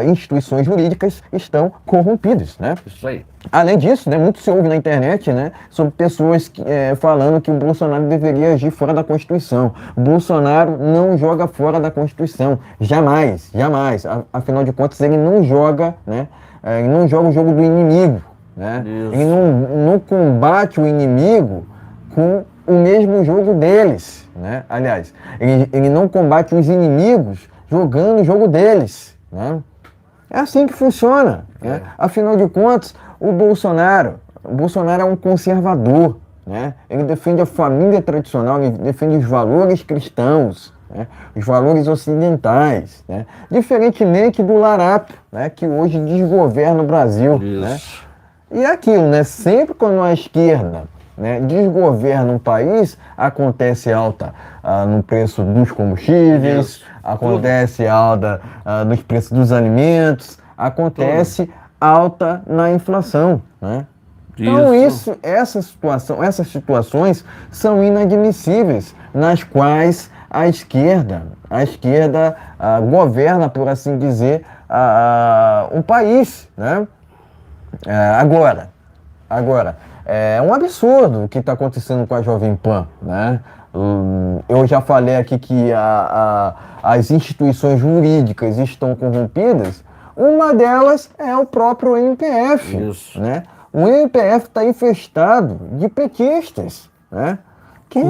instituições jurídicas estão corrompidas, né? Isso aí. Além disso, né, muito se ouve na internet, né, sobre pessoas falando que o Bolsonaro deveria agir fora da Constituição. O Bolsonaro não joga fora da Constituição, jamais. Afinal de contas, ele não joga, né, ele não joga o jogo do inimigo, né? Ele não combate o inimigo com o mesmo jogo deles, né? Aliás, ele não combate os inimigos jogando o jogo deles, né? É assim que funciona, né? Afinal de contas, o Bolsonaro é um conservador, né? Ele defende a família tradicional, ele defende os valores cristãos, né? Os valores ocidentais, né? Diferentemente do Larápio, né? Que hoje desgoverna o Brasil, né? E é aquilo, né? Sempre quando a esquerda, né, desgoverna um país, acontece alta no preço dos combustíveis, acontece alta nos preços dos alimentos, acontece alta na inflação, né? Então essas situações são inadmissíveis, nas quais a esquerda governa, por assim dizer, um país, né? Agora, é um absurdo o que está acontecendo com a Jovem Pan, né? Eu já falei aqui que as instituições jurídicas estão corrompidas. Uma delas é o próprio MPF, né? O MPF está infestado de petistas, né? Que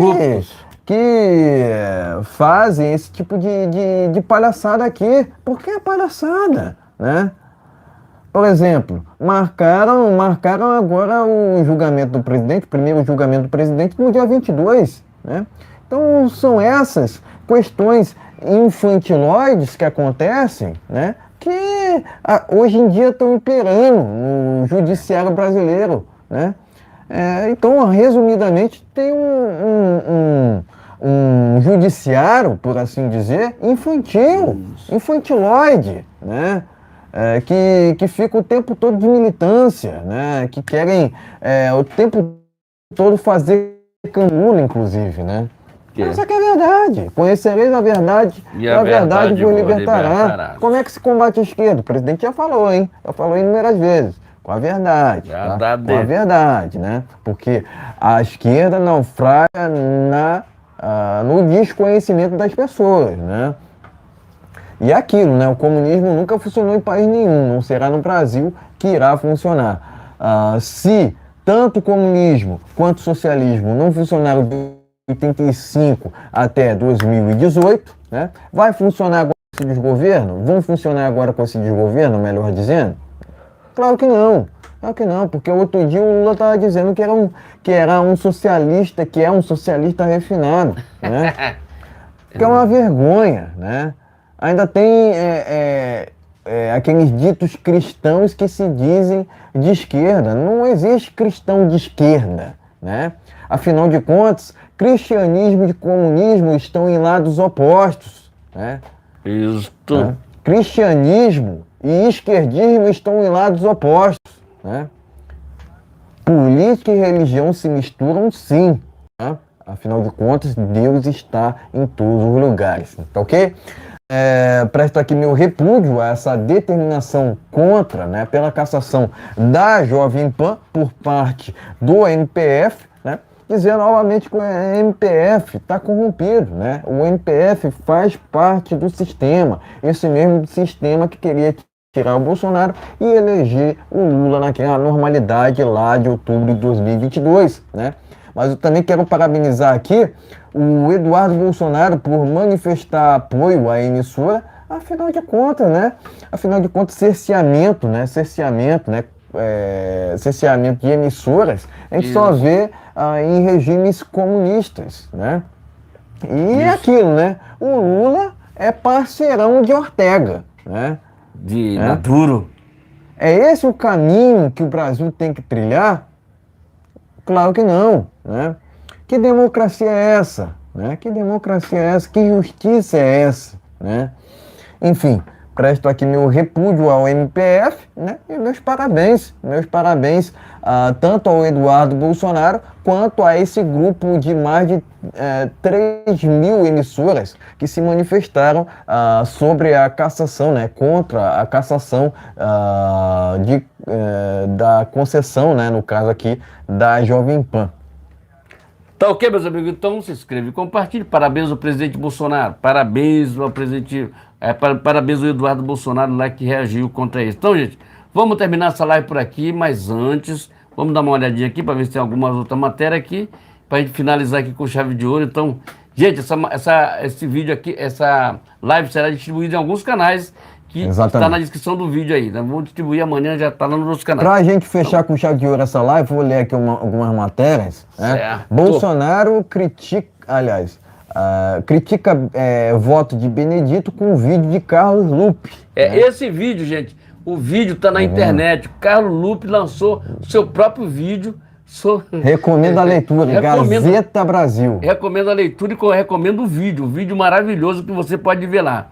fazem esse tipo de palhaçada aqui. Por que palhaçada, né? Por exemplo, marcaram agora o julgamento do presidente, o primeiro julgamento do presidente, no dia 22, né? Então, são essas questões infantiloides que acontecem, né? Que hoje em dia estão imperando no judiciário brasileiro, né? Então, resumidamente, tem um judiciário, por assim dizer, infantiloide, né? Que fica o tempo todo de militância, né? Que querem o tempo todo fazer cangula, inclusive, né? Essa que é a verdade. Conhecereis a verdade e a verdade vos libertará. Como é que se combate a esquerda? O presidente já falou, hein? Já falou inúmeras vezes. Com a verdade. Tá? Com a verdade, né? Porque a esquerda naufraga no desconhecimento das pessoas, né? E é aquilo, né? O comunismo nunca funcionou em país nenhum, não será no Brasil que irá funcionar. Se tanto o comunismo quanto o socialismo não funcionaram de 85 até 2018, né? Vai funcionar agora com esse desgoverno? Vão funcionar agora com esse desgoverno, melhor dizendo? Claro que não. Claro que não, porque outro dia o Lula estava dizendo que era um socialista, que é um socialista refinado, né? Que é uma vergonha, né? Ainda tem aqueles ditos cristãos que se dizem de esquerda. Não existe cristão de esquerda, né? Afinal de contas, cristianismo e comunismo estão em lados opostos, né? Isto. Né? Cristianismo e esquerdismo estão em lados opostos, né? Política e religião se misturam, sim, né? Afinal de contas, Deus está em todos os lugares, tá ok? Presto aqui meu repúdio a essa determinação contra, né, pela cassação da Jovem Pan por parte do MPF, né, dizendo novamente que o MPF está corrompido, né? O MPF faz parte do sistema, esse mesmo sistema que queria tirar o Bolsonaro e eleger o Lula naquela normalidade lá de outubro de 2022, né? Mas eu também quero parabenizar aqui o Eduardo Bolsonaro por manifestar apoio à emissora, afinal de contas, né? Afinal de contas, cerceamento de emissoras, a gente só vê em regimes comunistas, né? E é aquilo, né? O Lula é parceirão de Ortega, né? De Maduro. É esse o caminho que o Brasil tem que trilhar? Claro que não, né? Que democracia é essa? Né? Que democracia é essa? Que justiça é essa? Né? Enfim, presto aqui meu repúdio ao MPF, né? E meus parabéns tanto ao Eduardo Bolsonaro quanto a esse grupo de mais de 3 mil emissoras que se manifestaram sobre a cassação, né? Contra a cassação da concessão, né? No caso aqui, da Jovem Pan. Tá ok, meus amigos? Então se inscreve e compartilhe. Parabéns ao presidente Bolsonaro. Parabéns ao presidente. Parabéns ao Eduardo Bolsonaro lá que reagiu contra isso. Então, gente, vamos terminar essa live por aqui, mas antes, vamos dar uma olhadinha aqui para ver se tem alguma outra matéria aqui, para a gente finalizar aqui com chave de ouro. Então, Gente, esse vídeo aqui, essa live será distribuída em alguns canais que Exatamente. está na descrição do vídeo aí. Nós vamos distribuir amanhã, já está lá nos outros canais. Para a gente fechar com chave de ouro essa live, vou ler aqui algumas matérias. Né? Certo. Bolsonaro critica, voto de Benedito com vídeo de Carlos Lupe. Esse vídeo, gente, o vídeo está na internet. O Carlos Lupe lançou seu próprio vídeo. Recomendo a leitura, Gazeta Brasil. Recomendo a leitura e recomendo o vídeo maravilhoso que você pode ver lá.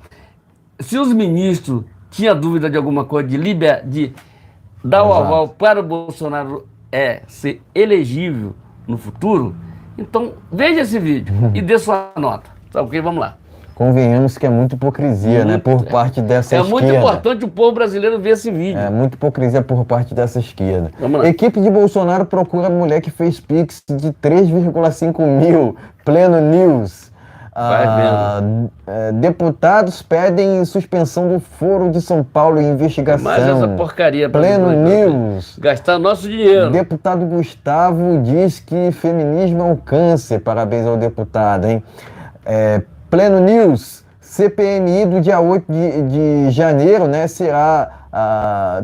Se os ministros tinham dúvida de alguma coisa, de dar o aval para o Bolsonaro ser elegível no futuro, então veja esse vídeo e dê sua nota. Tá ok? Vamos lá. Convenhamos que é muita hipocrisia, né, por parte dessa esquerda. É muito importante o povo brasileiro ver esse vídeo. É muita hipocrisia por parte dessa esquerda. Vamos lá. Equipe de Bolsonaro procura mulher que fez Pix de 3,5 mil. Pleno News. Deputados pedem suspensão do Foro de São Paulo em investigação. Mais essa porcaria. Pleno News. Gastar nosso dinheiro. Deputado Gustavo diz que feminismo é um câncer. Parabéns ao deputado, hein? Pleno News, CPMI do dia 8 de janeiro, né,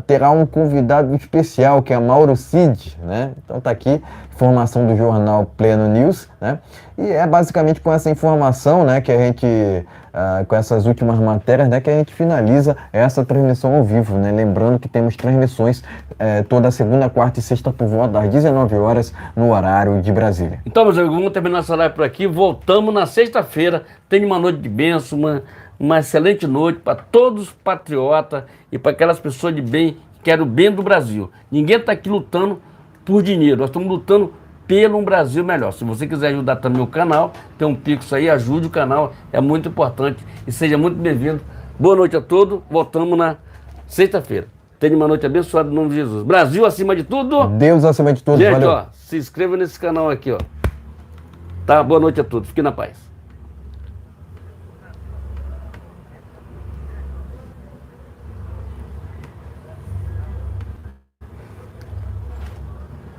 terá um convidado especial, que é Mauro Cid, né? Então tá aqui, informação do jornal Pleno News, né? E é basicamente com essa informação, né, que a gente, com essas últimas matérias, né, que a gente finaliza essa transmissão ao vivo, né? Lembrando que temos transmissões toda segunda, quarta e sexta por volta das 19 horas no horário de Brasília. Então, meus amigos, vamos terminar essa live por aqui. Voltamos na sexta-feira. Tenha uma noite de bênção, uma excelente noite para todos os patriotas e para aquelas pessoas de bem que querem o bem do Brasil. Ninguém está aqui lutando por dinheiro, nós estamos lutando pelo um Brasil melhor. Se você quiser ajudar também o canal, tem um Pix aí, ajude o canal, é muito importante e seja muito bem-vindo. Boa noite a todos, voltamos na sexta-feira. Tenha uma noite abençoada em nome de Jesus. Brasil acima de tudo. Deus acima de tudo. Gente, valeu. ó, se inscreva nesse canal aqui, ó. Tá? Boa noite a todos, fiquem na paz.